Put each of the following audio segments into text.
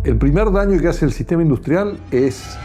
El primer daño que hace el sistema industrial es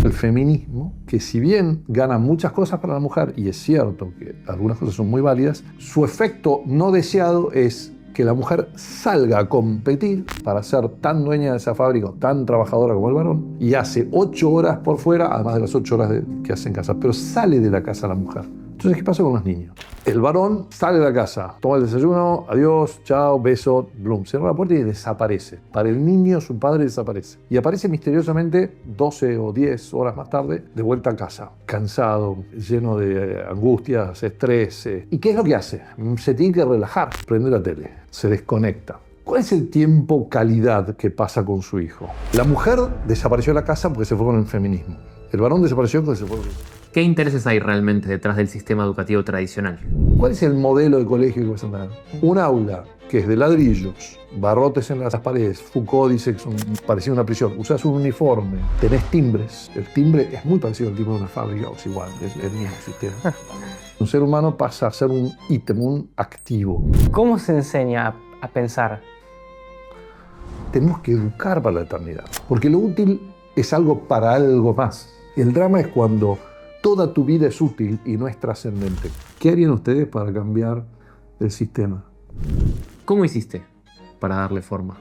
el feminismo, que si bien gana muchas cosas para la mujer, y es cierto que algunas cosas son muy válidas, su efecto no deseado es que la mujer salga a competir para ser tan dueña de esa fábrica, tan trabajadora como el varón, y hace 8 horas por fuera, además de las 8 horas que hace en casa, pero sale de la casa la mujer. Entonces, ¿qué pasa con los niños? El varón sale de la casa, toma el desayuno, adiós, chao, beso, blum, cierra la puerta y desaparece. Para el niño, su padre desaparece. Y aparece misteriosamente 12 o 10 horas más tarde, de vuelta a casa, cansado, lleno de angustias, estrés. ¿Y qué es lo que hace? Se tiene que relajar, prende la tele, se desconecta. ¿Cuál es el tiempo calidad que pasa con su hijo? La mujer desapareció de la casa porque se fue con el feminismo. El varón desapareció porque se fue con el... ¿Qué intereses hay realmente detrás del sistema educativo tradicional? ¿Cuál es el modelo de colegio que vas a tener? Un aula que es de ladrillos, barrotes en las paredes. Foucault dice que parecía una prisión. Usás un uniforme, tenés timbres. El timbre es muy parecido al timbre de una fábrica, o es igual, es el mismo sistema. Un ser humano pasa a ser un ítem, un activo. ¿Cómo se enseña a pensar? Tenemos que educar para la eternidad, porque lo útil es algo para algo más. El drama es cuando toda tu vida es útil y no es trascendente. ¿Qué harían ustedes para cambiar el sistema? ¿Cómo hiciste para darle forma?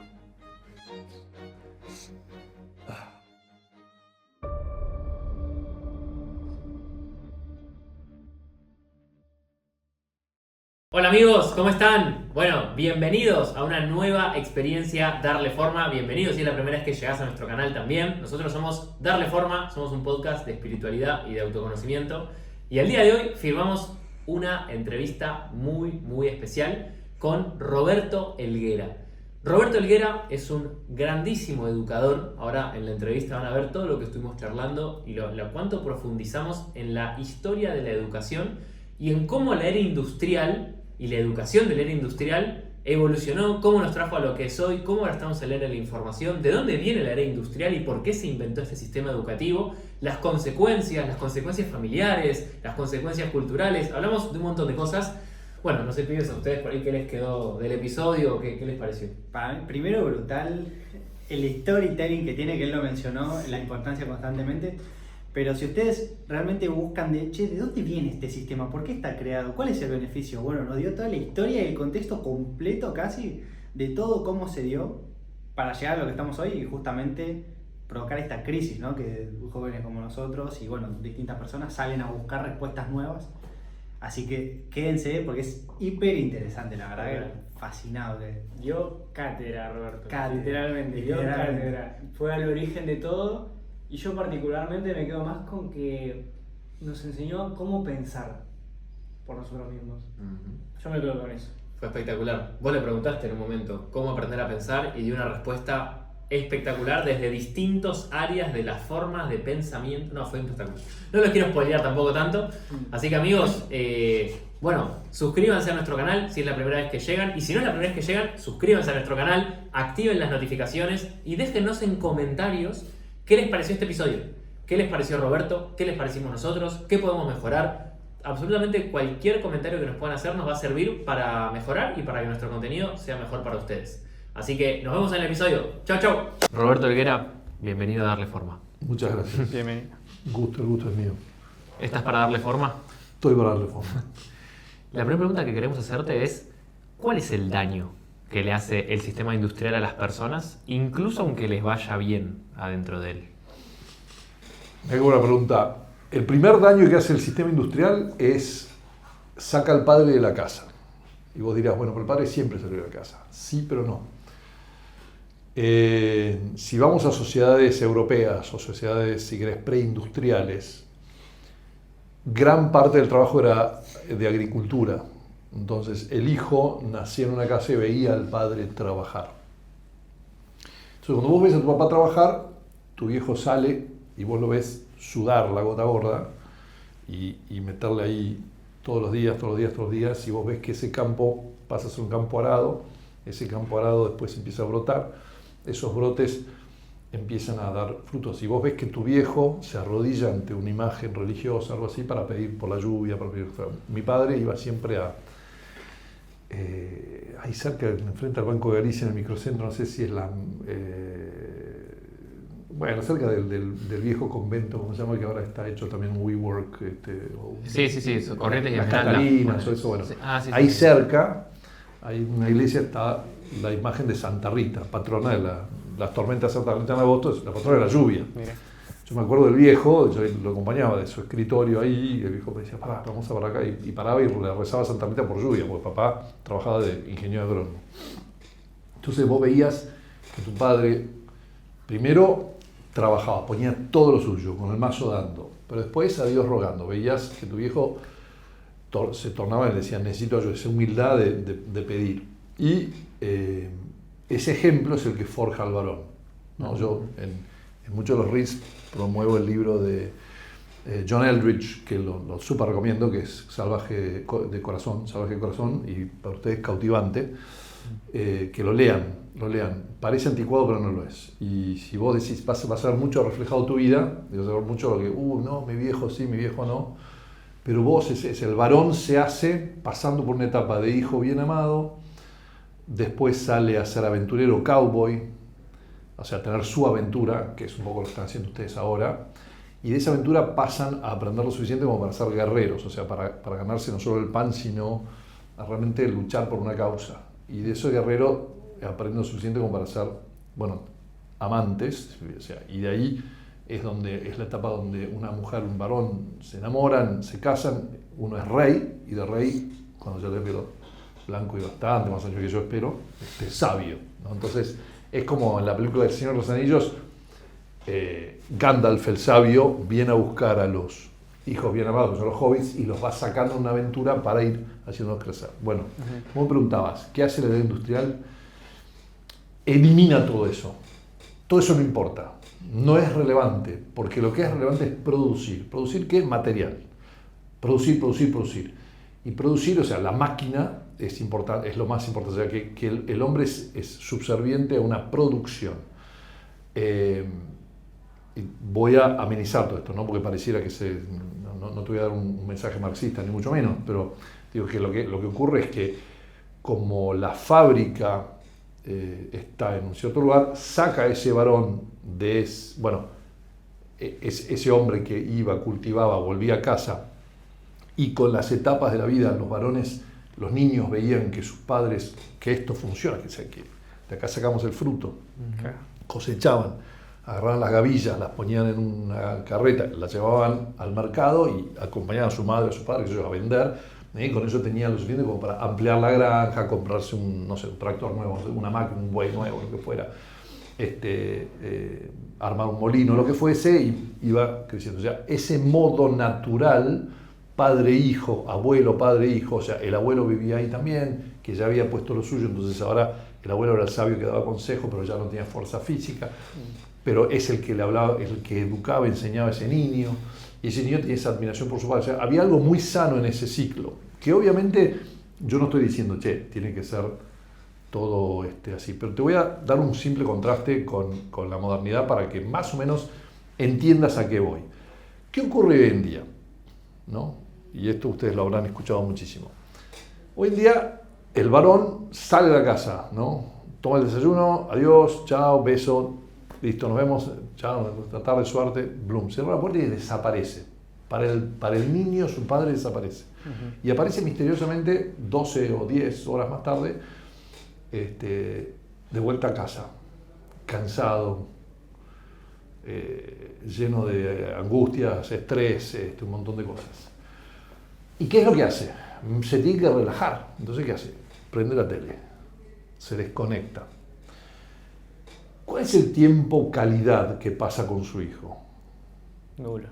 Hola amigos, ¿cómo están? Bueno, bienvenidos a una nueva experiencia Darle Forma. Bienvenidos si es la primera vez que llegás a nuestro canal también. Nosotros somos Darle Forma, somos un podcast de espiritualidad y de autoconocimiento. Y el día de hoy firmamos una entrevista muy especial con Roberto Helguera. Roberto Helguera es un grandísimo educador. Ahora en la entrevista van a ver todo lo que estuvimos charlando y lo cuánto profundizamos en la historia de la educación y en cómo la era industrial y la educación de la era industrial evolucionó, cómo nos trajo a lo que es hoy, cómo ahora estamos en la era de la información, de dónde viene la era industrial y por qué se inventó este sistema educativo, las consecuencias familiares, las consecuencias culturales. Hablamos de un montón de cosas. Bueno, no sé, pibes, a ustedes por ahí qué les quedó del episodio, qué les pareció. Para mí, primero brutal el storytelling que tiene, que él lo mencionó, la importancia constantemente. Pero si ustedes realmente buscan ¿de dónde viene este sistema? ¿Por qué está creado? ¿Cuál es el beneficio? Bueno, nos dio toda la historia y el contexto completo casi de todo cómo se dio para llegar a lo que estamos hoy y justamente provocar esta crisis, ¿no? Que jóvenes como nosotros y bueno, distintas personas salen a buscar respuestas nuevas. Así que quédense porque es hiper interesante, la verdad que fascinado. Dio cátedra, Roberto. Literalmente. Dio cátedra. Fue al origen de todo. Y yo particularmente me quedo más con que nos enseñó cómo pensar por nosotros mismos. Yo me quedo con eso. Fue espectacular. Vos le preguntaste en un momento cómo aprender a pensar y dio una respuesta espectacular desde distintas áreas de las formas de pensamiento. No, fue espectacular. No los quiero spoilear tampoco tanto. Así que amigos, bueno, suscríbanse a nuestro canal si es la primera vez que llegan. Y si no es la primera vez que llegan, suscríbanse a nuestro canal, activen las notificaciones y déjennos en comentarios ¿qué les pareció este episodio? ¿Qué les pareció Roberto? ¿Qué les parecimos nosotros? ¿Qué podemos mejorar? Absolutamente cualquier comentario que nos puedan hacer nos va a servir para mejorar y para que nuestro contenido sea mejor para ustedes. Así que nos vemos en el episodio. ¡Chao, chao! Roberto Helguera, bienvenido a Darle Forma. Muchas gracias. Bienvenido. El gusto es mío. ¿Estás para darle forma? Estoy para darle forma. La primera pregunta que queremos hacerte es, ¿cuál es el daño que le hace el sistema industrial a las personas, incluso aunque les vaya bien adentro de él? Me hago una pregunta. El primer daño que hace el sistema industrial es saca al padre de la casa. Y vos dirás, bueno, pero el padre siempre salió de la casa. Sí, pero no. Si vamos a sociedades europeas o sociedades, si querés, preindustriales, gran parte del trabajo era de agricultura. Entonces, el hijo nacía en una casa y veía al padre trabajar. Entonces, cuando vos ves a tu papá trabajar, tu viejo sale y vos lo ves sudar la gota gorda y meterle ahí todos los días, y vos ves que ese campo pasa a ser un campo arado, ese campo arado después empieza a brotar, esos brotes empiezan a dar frutos. Y vos ves que tu viejo se arrodilla ante una imagen religiosa, algo así, para pedir por la lluvia. Mi padre iba siempre ahí cerca, enfrente al Banco de Galicia, en el microcentro, no sé si es bueno, cerca del viejo convento, ¿cómo se llama? Que ahora está hecho también un WeWork. Sí, Corrientes y las Esmeralda. Catalinas, o eso, bueno. Sí. Ahí cerca hay una iglesia, está la imagen de Santa Rita, patrona de las tormentas de Santa Rita en agosto, es la patrona de la lluvia. Mira. Yo me acuerdo del viejo, yo lo acompañaba de su escritorio ahí, y el viejo me decía, pará, vamos a para acá, y paraba y le rezaba a Santa Rita por lluvia, porque papá trabajaba de ingeniero agrónomo. Entonces vos veías que tu padre, primero, trabajaba, ponía todo lo suyo, con el mazo dando, pero después a Dios rogando. Veías que tu viejo se tornaba y le decía, necesito ayuda, esa humildad de pedir. Y ese ejemplo es el que forja al varón, ¿no? Yo en muchos de los REITs promuevo el libro de John Eldridge, que lo súper recomiendo, que es Salvaje de Corazón, y para ustedes cautivante, que lo lean. Parece anticuado, pero no lo es. Y si vos decís, vas a ver mucho reflejado tu vida, vas a ver mucho lo que, no, mi viejo sí, mi viejo no, pero vos, el varón se hace pasando por una etapa de hijo bien amado, después sale a ser aventurero cowboy, o sea, tener su aventura, que es un poco lo que están haciendo ustedes ahora, y de esa aventura pasan a aprender lo suficiente como para ser guerreros, o sea, para ganarse no solo el pan, sino a realmente luchar por una causa. Y de ese guerrero aprenden lo suficiente como para ser, bueno, amantes, o sea, y de ahí es la etapa donde una mujer, un varón se enamoran, se casan, uno es rey, y de rey, cuando ya le pelo blanco y bastante, más años que yo espero, sabio, ¿no? Entonces, es como en la película del Señor de los Anillos, Gandalf el sabio viene a buscar a los hijos bien amados, que son los hobbits, y los va sacando en una aventura para ir haciéndolos crecer. Bueno, vos me preguntabas, ¿qué hace la edad industrial? Elimina todo eso. Todo eso no importa. No es relevante, porque lo que es relevante es producir. ¿Producir qué? Material. Producir. Y producir, o sea, la máquina es importante, es lo más importante, o sea, que el hombre es subserviente a una producción. Y voy a amenizar todo esto, ¿no? Porque pareciera que no te voy a dar un mensaje marxista, ni mucho menos, pero digo que lo que ocurre es que como la fábrica está en un cierto lugar, saca a ese varón ese hombre que iba, cultivaba, volvía a casa, y con las etapas de la vida los varones, los niños veían que sus padres, que esto funciona, que de acá sacamos el fruto, cosechaban, agarraban las gavillas, las ponían en una carreta, las llevaban al mercado y acompañaban a su madre, a su padre, a vender. Con eso tenían lo suficiente como para ampliar la granja, comprarse un tractor nuevo, una máquina, un buey nuevo, lo que fuera, armar un molino, lo que fuese, y iba creciendo. O sea, ese modo natural, padre-hijo, abuelo, padre-hijo, o sea, el abuelo vivía ahí también, que ya había puesto lo suyo, entonces ahora el abuelo era el sabio que daba consejo, pero ya no tenía fuerza física, pero es el que le hablaba, el que educaba, enseñaba a ese niño, y ese niño tenía esa admiración por su padre. O sea, había algo muy sano en ese ciclo, que obviamente yo no estoy diciendo, tiene que ser todo así, pero te voy a dar un simple contraste con la modernidad para que más o menos entiendas a qué voy. ¿Qué ocurre hoy en día? ¿No? Y esto ustedes lo habrán escuchado muchísimo. Hoy en día el varón sale de la casa, ¿no? Toma el desayuno, adiós, chao, beso, listo, nos vemos, chao, esta tarde, suerte, blum, cierra la puerta y desaparece. Para el niño su padre desaparece. Y aparece misteriosamente 12 o 10 horas más tarde, de vuelta a casa, cansado, lleno de angustias, estrés, un montón de cosas. ¿Y qué es lo que hace? Se tiene que relajar. Entonces, ¿qué hace? Prende la tele, se desconecta. ¿Cuál es el tiempo calidad que pasa con su hijo? Nulo.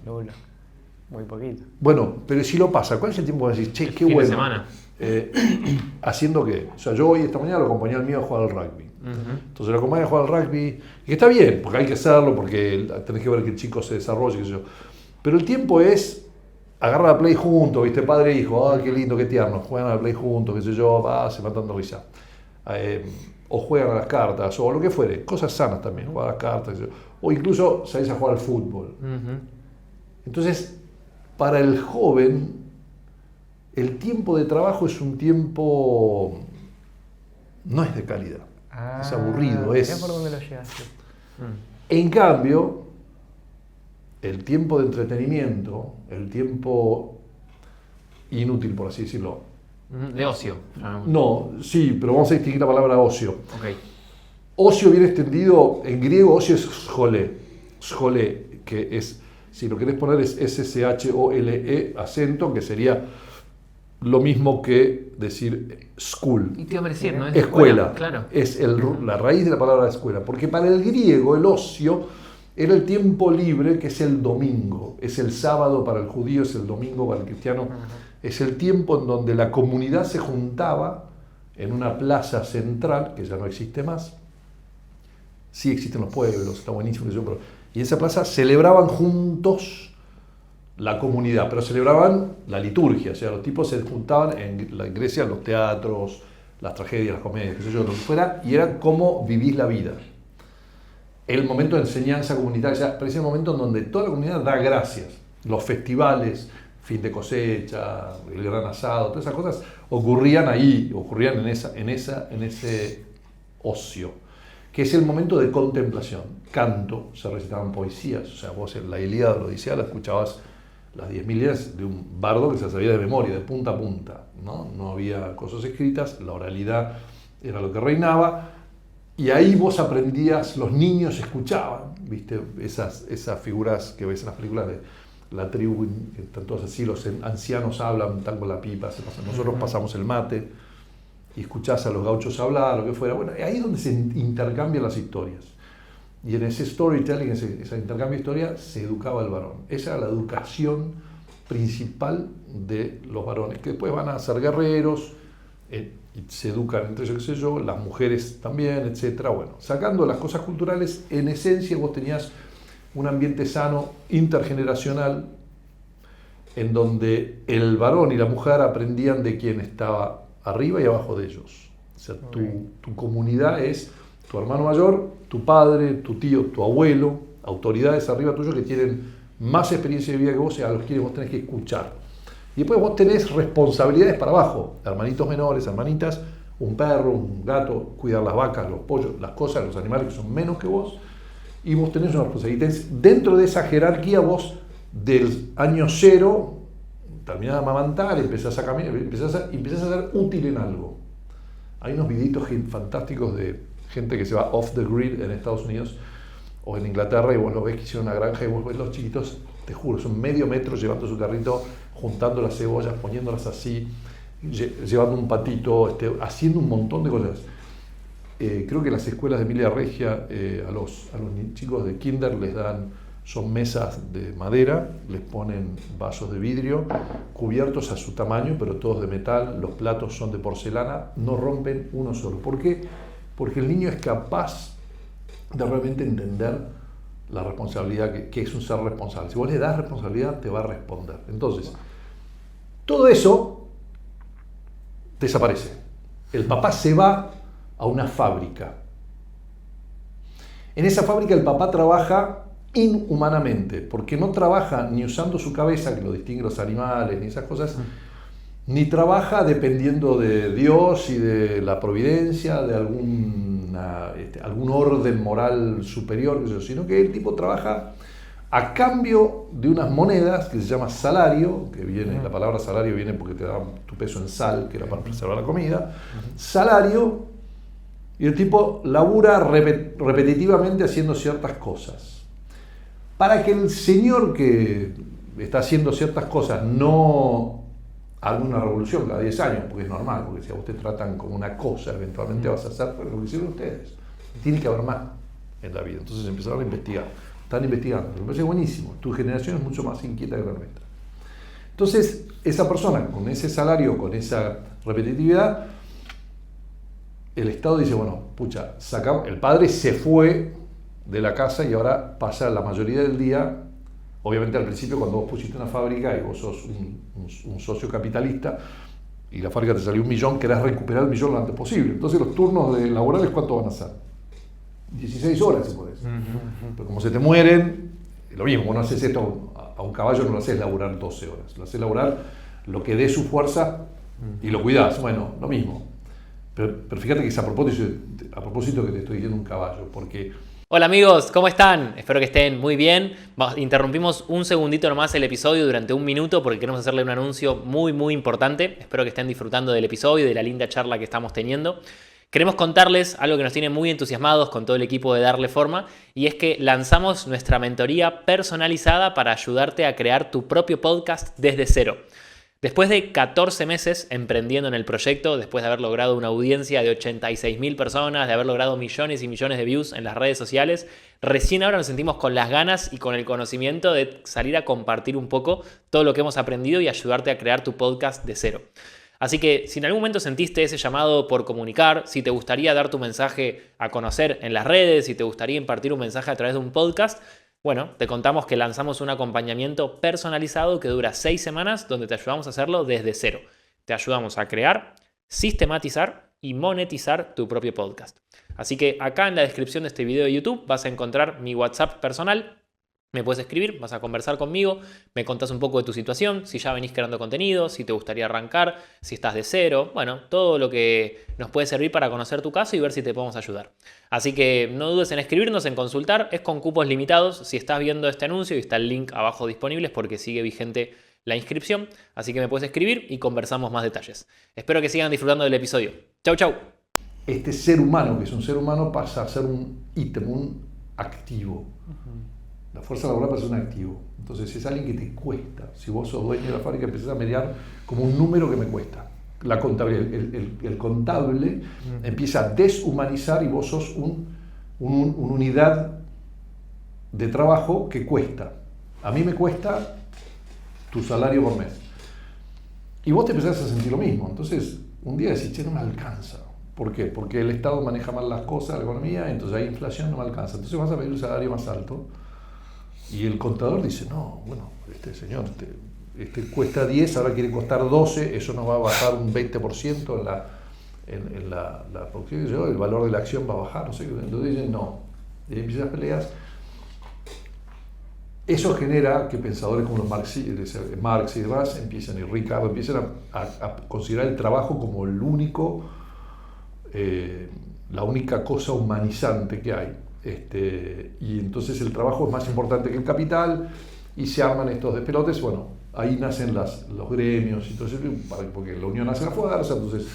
Nulo. Muy poquito. Bueno, pero si lo pasa, ¿cuál es el tiempo que decís, qué fin bueno? De semana. ¿Haciendo qué? O sea, yo hoy esta mañana lo acompañé al mío a jugar al rugby. Entonces lo acompañé a jugar al rugby, y que está bien, porque hay que hacerlo, porque tenés que ver que el chico se desarrolle, qué sé yo. Pero el tiempo es agarrar la play juntos, ¿viste? Padre e hijo, qué lindo, qué tierno, juegan a la play juntos, qué sé yo, se matan de risa. O juegan a las cartas, o lo que fuere, cosas sanas también, jugar a las cartas, qué sé yo. O incluso salís a jugar al fútbol. Entonces, para el joven, el tiempo de trabajo es un tiempo, no es de calidad, es aburrido, Mirá por dónde lo llevaste. En cambio, el tiempo de entretenimiento, el tiempo inútil, por así decirlo. De ocio. No, sí, pero vamos a distinguir la palabra ocio. Okay. Ocio bien extendido, en griego ocio es schole, que es, si lo querés poner es S-C-H-O-L-E, acento, que sería lo mismo que decir school. Y te iba a decir, ¿no? Es escuela, claro. Es la raíz de la palabra escuela, porque para el griego el ocio era el tiempo libre, que es el domingo, es el sábado para el judío, es el domingo para el cristiano, es el tiempo en donde la comunidad se juntaba en una plaza central, que ya no existe más. Sí existen los pueblos, está buenísimo, pero y en esa plaza celebraban juntos la comunidad, pero celebraban la liturgia, o sea, los tipos se juntaban en Grecia, los teatros, las tragedias, las comedias, qué sé yo, lo que fuera, y era cómo vivís la vida. El momento de enseñanza comunitaria, o sea, pero es el momento en donde toda la comunidad da gracias. Los festivales, fin de cosecha, el gran asado, todas esas cosas ocurrían ahí, ocurrían en ese ocio, que es el momento de contemplación. Canto, se recitaban poesías, o sea, vos en la Ilíada o la Odisea la escuchabas las 10.000 líneas de un bardo que se sabía de memoria, de punta a punta, ¿no? No había cosas escritas, la oralidad era lo que reinaba, y ahí vos aprendías, los niños escuchaban, ¿viste? Esas figuras que ves en las películas de la tribu, que están todos así, los ancianos hablan, están con la pipa, nosotros pasamos el mate, y escuchás a los gauchos hablar, lo que fuera. Bueno, ahí es donde se intercambian las historias. Y en ese storytelling, ese intercambio de historias, se educaba el varón. Esa era la educación principal de los varones, que después van a ser guerreros, y se educan entre ellos, qué sé yo, las mujeres también, etc. Bueno, sacando las cosas culturales, en esencia vos tenías un ambiente sano, intergeneracional, en donde el varón y la mujer aprendían de quién estaba arriba y abajo de ellos. O sea, tu comunidad es tu hermano mayor, tu padre, tu tío, tu abuelo, autoridades arriba tuyo que tienen más experiencia de vida que vos y a los que vos tenés que escuchar. Y después vos tenés responsabilidades para abajo, hermanitos menores, hermanitas, un perro, un gato, cuidar las vacas, los pollos, las cosas, los animales que son menos que vos, y vos tenés una responsabilidad. Dentro de esa jerarquía vos, del año cero, terminás de amamantar, empezás a caminar, empezás a ser útil en algo. Hay unos videitos fantásticos de gente que se va off the grid en Estados Unidos o en Inglaterra y vos lo ves que hicieron una granja y vos ves los chiquitos, te juro, son medio metro llevando su carrito, juntando las cebollas, poniéndolas así, llevando un patito, haciendo un montón de cosas. Creo que las escuelas de Emilia Regia a los chicos de kinder les dan, son mesas de madera, les ponen vasos de vidrio, cubiertos a su tamaño, pero todos de metal, los platos son de porcelana, no rompen uno solo. ¿Por qué? Porque el niño es capaz de realmente entender la responsabilidad, que es un ser responsable. Si vos le das responsabilidad, te va a responder. Entonces, todo eso desaparece. El papá se va a una fábrica. En esa fábrica el papá trabaja inhumanamente, porque no trabaja ni usando su cabeza, que lo distingue los animales, ni esas cosas, ni trabaja dependiendo de Dios y de la providencia, de algún orden moral superior, sino que el tipo trabaja a cambio de unas monedas que se llama salario, que viene, la palabra salario viene porque te daban tu peso en sal, que era para preservar la comida, salario, y el tipo labura repetitivamente haciendo ciertas cosas. Para que el señor que está haciendo ciertas cosas no haga una revolución cada 10 años, porque es normal, porque si a vos te tratan como una cosa, eventualmente vas a hacer lo que hicieron ustedes. Tiene que haber más en la vida. Entonces empezaron a investigar. Están investigando. Me parece buenísimo. Tu generación es mucho más inquieta que la nuestra. Entonces, esa persona con ese salario, con esa repetitividad, el Estado dice, bueno, pucha, el padre se fue de la casa y ahora pasa la mayoría del día, obviamente al principio cuando vos pusiste una fábrica y vos sos un socio capitalista y la fábrica te salió 1 millón, querés recuperar el 1 millón lo antes posible. Entonces los turnos laborales, ¿cuánto van a ser? 16 horas si podés. Pero como se te mueren, lo mismo, vos no haces esto a un caballo, no lo haces laburar 12 horas, lo haces laburar lo que dé su fuerza y lo cuidás, bueno, lo mismo. Pero fíjate que es a propósito que te estoy diciendo un caballo, porque Hola amigos, ¿cómo están? Espero que estén muy bien. Interrumpimos un segundito nomás el episodio durante un minuto porque queremos hacerle un anuncio muy importante. Espero que estén disfrutando del episodio y de la linda charla que estamos teniendo. Queremos contarles algo que nos tiene muy entusiasmados con todo el equipo de Darle Forma, y es que lanzamos nuestra mentoría personalizada para ayudarte a crear tu propio podcast desde cero. Después de 14 meses emprendiendo en el proyecto, después de haber logrado una audiencia de 86.000 personas, de haber logrado millones y millones de views en las redes sociales, recién ahora nos sentimos con las ganas y con el conocimiento de salir a compartir un poco todo lo que hemos aprendido y ayudarte a crear tu podcast de cero. Así que si en algún momento sentiste ese llamado por comunicar, si te gustaría dar tu mensaje a conocer en las redes, si te gustaría impartir un mensaje a través de un podcast, bueno, te contamos que lanzamos un acompañamiento personalizado que dura 6 semanas donde te ayudamos a hacerlo desde cero. Te ayudamos a crear, sistematizar y monetizar tu propio podcast. Así que acá en la descripción de este video de YouTube vas a encontrar mi WhatsApp personal. Me puedes escribir, vas a conversar conmigo, me contás un poco de tu situación, si ya venís creando contenido, si te gustaría arrancar, si estás de cero, bueno, todo lo que nos puede servir para conocer tu caso y ver si te podemos ayudar. Así que no dudes en escribirnos, en consultar, es con cupos limitados. Si estás viendo este anuncio y está el link abajo disponible es porque sigue vigente la inscripción, así que me puedes escribir y conversamos más detalles. Espero que sigan disfrutando del episodio. Chau, chau. Este ser humano, que es un ser humano, pasa a ser un ítem, un activo. La fuerza laboral pasa a ser un activo. Entonces es alguien que te cuesta. Si vos sos dueño de la fábrica, empezás a mediar como un número que me cuesta. La contabilidad, el contable empieza a deshumanizar y vos sos una unidad de trabajo que cuesta. A mí me cuesta tu salario por mes. Y vos te empezás a sentir lo mismo. Entonces un día decís, che, no me alcanza. ¿Por qué? Porque el Estado maneja mal las cosas, la economía, entonces hay inflación, no me alcanza. Entonces vas a pedir un salario más alto. Y el contador dice, no, bueno, este señor, este cuesta 10, ahora quiere costar 12, eso nos va a bajar un 20% en la producción, el valor de la acción va a bajar, no sé qué. Entonces dicen, no. Y empiezan las peleas. Eso genera que pensadores como los Marx y demás empiezan, y Ricardo, empiezan a considerar el trabajo como el único, la única cosa humanizante que hay. Y entonces el trabajo es más importante que el capital y se arman estos despelotes. Bueno, ahí nacen los gremios y todo eso, porque la unión hace la fuerza. Entonces,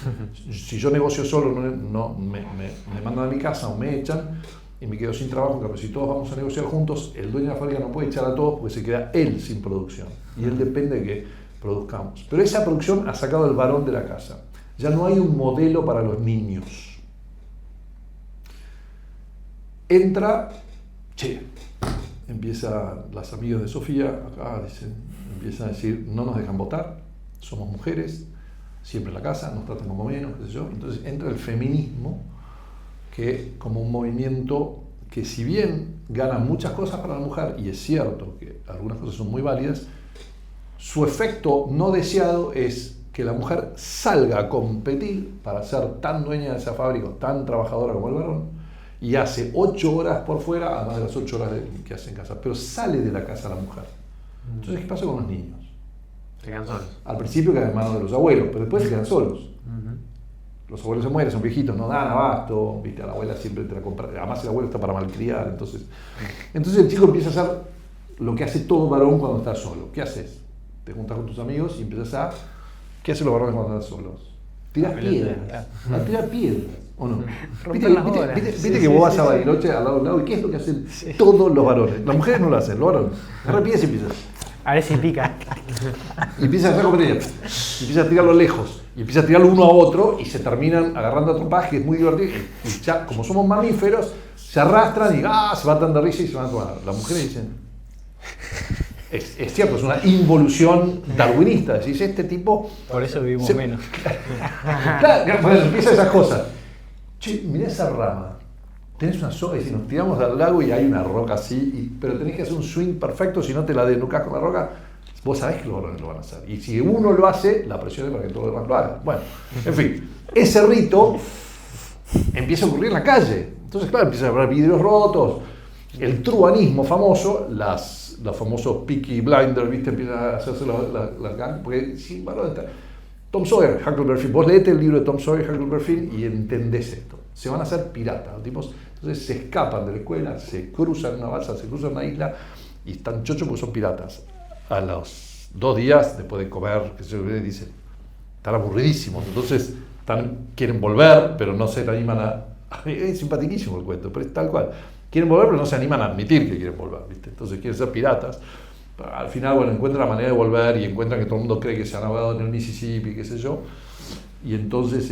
si yo negocio solo, me mandan a mi casa o me echan y me quedo sin trabajo. Pero si todos vamos a negociar juntos, el dueño de la fábrica no puede echar a todos porque se queda él sin producción y él depende de que produzcamos. Pero esa producción ha sacado al varón de la casa. Ya no hay un modelo para los niños. Entra, empieza las amigas de Sofía, acá empiezan a decir, no nos dejan votar, somos mujeres, siempre en la casa, nos tratan como menos, qué sé yo. Entonces entra el feminismo, que como un movimiento que si bien gana muchas cosas para la mujer, y es cierto que algunas cosas son muy válidas, su efecto no deseado es que la mujer salga a competir para ser tan dueña de esa fábrica, tan trabajadora como el varón, y hace 8 horas por fuera, además de las 8 horas que hace en casa, pero sale de la casa la mujer. Entonces, ¿qué pasa con los niños? Se quedan solos. Al principio quedan en manos de los abuelos, pero después se quedan solos. Los abuelos se mueren, son viejitos, no dan abasto, ¿viste? A la abuela siempre te la compra, además el abuelo está para malcriar, entonces el chico empieza a hacer lo que hace todo varón cuando está solo. ¿Qué haces? Te juntas con tus amigos y empiezas a... ¿Qué hacen los varones cuando están solos? Tiras piedras, a tirar piedras. ¿O no? ¿Viste que vos vas a Bariloche al lado? ¿Y qué es lo que hacen todos los varones? Las mujeres no lo hacen, los varones. Agarra piedras y empiezas. A ver si pica. Y empiezan a hacer competencia. Y empiezan a tirarlo lejos. Y empiezan a tirarlo uno a otro y se terminan agarrando a trompadas, que es muy divertido. Y ya, como somos mamíferos, se arrastran y se matan de risa y se van a tomar. Las mujeres dicen... Es cierto, es una involución darwinista. Decís, este tipo... Por eso vivimos menos. Claro, pues empiezan esas cosas. Che, mirá esa rama. Tenés una soga y si nos tiramos al lago y hay una roca así, pero tenés que hacer un swing perfecto, si no te la desnucás con la roca, vos sabés que los varones lo van a hacer. Y si uno lo hace, la presión es para que todos los demás lo hagan. Bueno, en fin, ese rito empieza a ocurrir en la calle. Entonces, claro, empiezan a haber vidrios rotos. El truanismo famoso, los famosos Peaky Blinders, ¿viste? Empiezan a hacerse las gangas, porque sí, bueno, Tom Sawyer, Huckleberry Finn, vos leete el libro de Tom Sawyer, Huckleberry Finn y entendés esto. Se van a hacer piratas, los tipos Entonces se escapan de la escuela, se cruzan una balsa, se cruzan una isla y están chochos porque son piratas. A los 2 días, después de comer, dicen, están aburridísimos, entonces quieren volver, pero no se animan a... Es simpaticísimo el cuento, pero es tal cual. Quieren volver, pero no se animan a admitir que quieren volver, ¿viste? Entonces quieren ser piratas. Al final, bueno, encuentran la manera de volver y encuentran que todo el mundo cree que se han ahogado en el Mississippi, qué sé yo. Y entonces,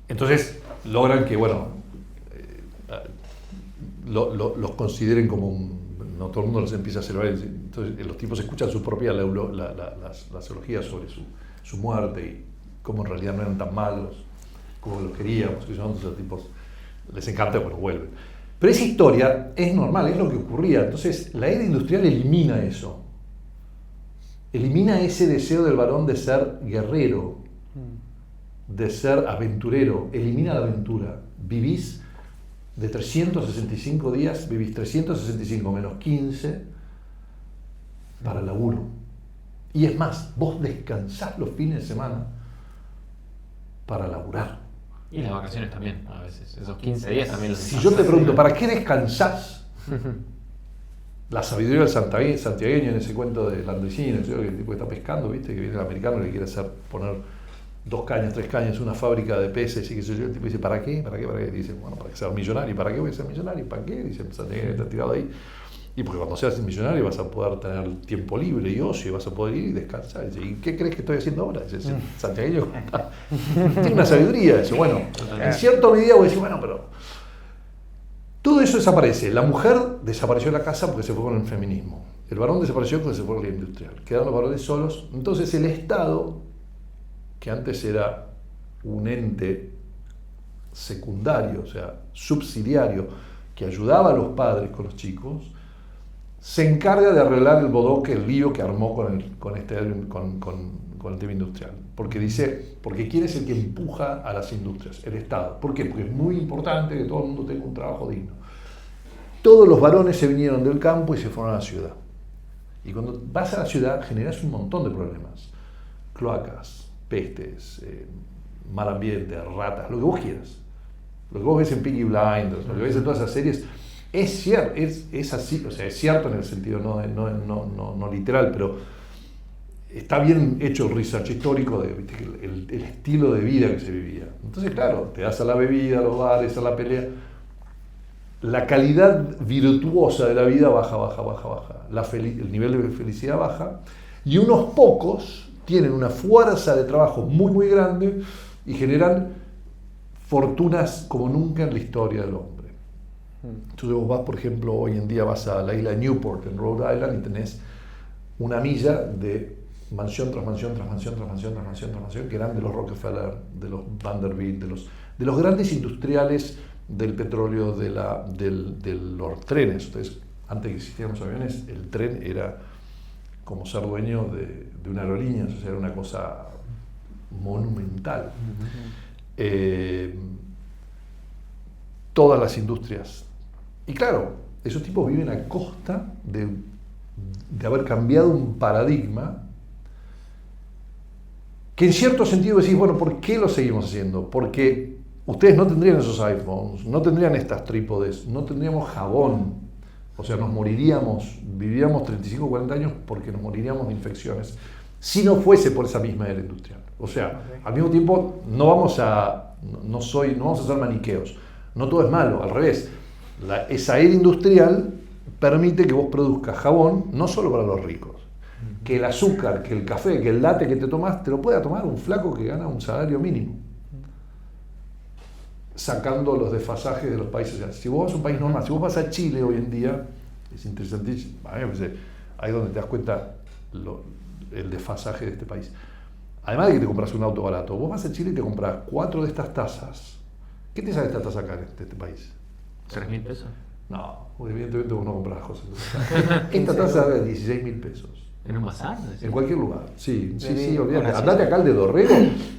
entonces logran que, bueno, los consideren como no todo el mundo los empieza a celebrar. Entonces los tipos escuchan su propia la zoología sobre su muerte y cómo en realidad no eran tan malos como los queríamos, que son esos tipos, les encanta, bueno, vuelven. Pero esa historia es normal, es lo que ocurría. Entonces la era industrial elimina eso. Elimina ese deseo del varón de ser guerrero, de ser aventurero. Elimina la aventura. Vivís de 365 días, vivís 365 menos 15 para el laburo. Y es más, vos descansás los fines de semana para laburar. Y las vacaciones también, a veces. Esos 15 días también los Si yo te pregunto, ¿para qué descansás? La sabiduría del santiagueño en ese cuento de Landricina, que el tipo está pescando, ¿viste? Que viene el americano y le quiere poner 2 cañas, 3 cañas, una fábrica de peces y qué sé yo. El tipo dice, ¿para qué? ¿Para qué? ¿Para qué? Dice, bueno, para ser millonario. ¿Para qué voy a ser millonario? ¿Para qué? Dice, el santiagueño está tirado ahí. Y porque cuando seas millonario vas a poder tener tiempo libre y ocio, y vas a poder ir y descansar. Dice, ¿y qué crees que estoy haciendo ahora? Dice, el santiagueño tiene una sabiduría. Dice, bueno, en cierta medida voy a decir, bueno, pero todo eso desaparece. La mujer desapareció de la casa porque se fue con el feminismo. El varón desapareció porque se fue con la industrial. Quedaron los varones solos. Entonces el Estado, que antes era un ente secundario, o sea, subsidiario, que ayudaba a los padres con los chicos, se encarga de arreglar el bodoque, el lío que armó con el tema industrial. Porque quiere ser el que empuja a las industrias, el Estado. ¿Por qué? Porque es muy importante que todo el mundo tenga un trabajo digno. Todos los varones se vinieron del campo y se fueron a la ciudad. Y cuando vas a la ciudad generas un montón de problemas. Cloacas, pestes, mal ambiente, ratas, lo que vos quieras. Lo que vos ves en Peaky Blinders, lo que ves en todas esas series, es cierto, es así, o sea, es cierto en el sentido no literal, pero está bien hecho el research histórico de el estilo de vida que se vivía. Entonces, claro, te das a la bebida, a los bares, a la pelea. La calidad virtuosa de la vida baja. El nivel de felicidad baja. Y unos pocos tienen una fuerza de trabajo muy, muy grande y generan fortunas como nunca en la historia del hombre. Entonces vos vas, por ejemplo, hoy en día vas a la isla de Newport, en Rhode Island, y tenés una milla de mansión tras mansión, que eran de los Rockefeller, de los Vanderbilt, de los grandes industriales del petróleo, de los trenes. Entonces, antes que existieran los aviones, el tren era como ser dueño de una aerolínea, o sea, era una cosa monumental. Todas las industrias. Y claro, esos tipos viven a costa de haber cambiado un paradigma que en cierto sentido decís, bueno, ¿por qué lo seguimos haciendo? Porque ustedes no tendrían esos iPhones, no tendrían estas trípodes, no tendríamos jabón, o sea, viviríamos 35 o 40 años porque nos moriríamos de infecciones si no fuese por esa misma era industrial. O sea, al mismo tiempo no vamos a ser maniqueos, no todo es malo, al revés. Esa era industrial permite que vos produzcas jabón no solo para los ricos, que el azúcar, que el café, que el latte que te tomás, te lo pueda tomar un flaco que gana un salario mínimo, sacando los desfasajes de los países. Si vos vas a un país normal, si vos vas a Chile hoy en día, es interesantísimo, a mí me parece, ahí es donde te das cuenta el desfasaje de este país. Además de que te compras un auto barato, vos vas a Chile y te compras 4 de estas tazas. ¿Qué te sale esta taza acá en este país? ¿3.000 pesos? No, evidentemente vos no compras las cosas. Esta taza vale 16.000 pesos. ¿En un bazar? En cualquier lugar. Sí, olvídate. Andate acá al de Dorrego,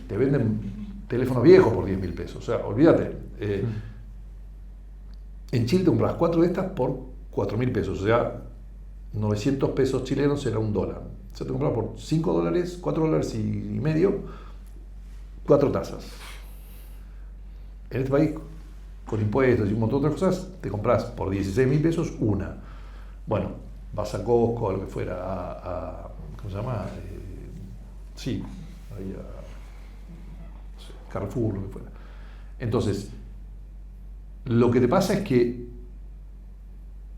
te venden teléfonos viejos por 10.000 pesos. O sea, olvídate. En Chile te compras 4 de estas por 4.000 pesos. O sea, 900 pesos chilenos será $1. O sea, te compras por $5, $4.50, 4 tazas. En este país, con impuestos y un montón de otras cosas, te compras por 16.000 pesos una. Bueno, vas a Costco, a lo que fuera, ¿cómo se llama? Sí, ahí no sé, Carrefour, lo que fuera. Entonces, lo que te pasa es que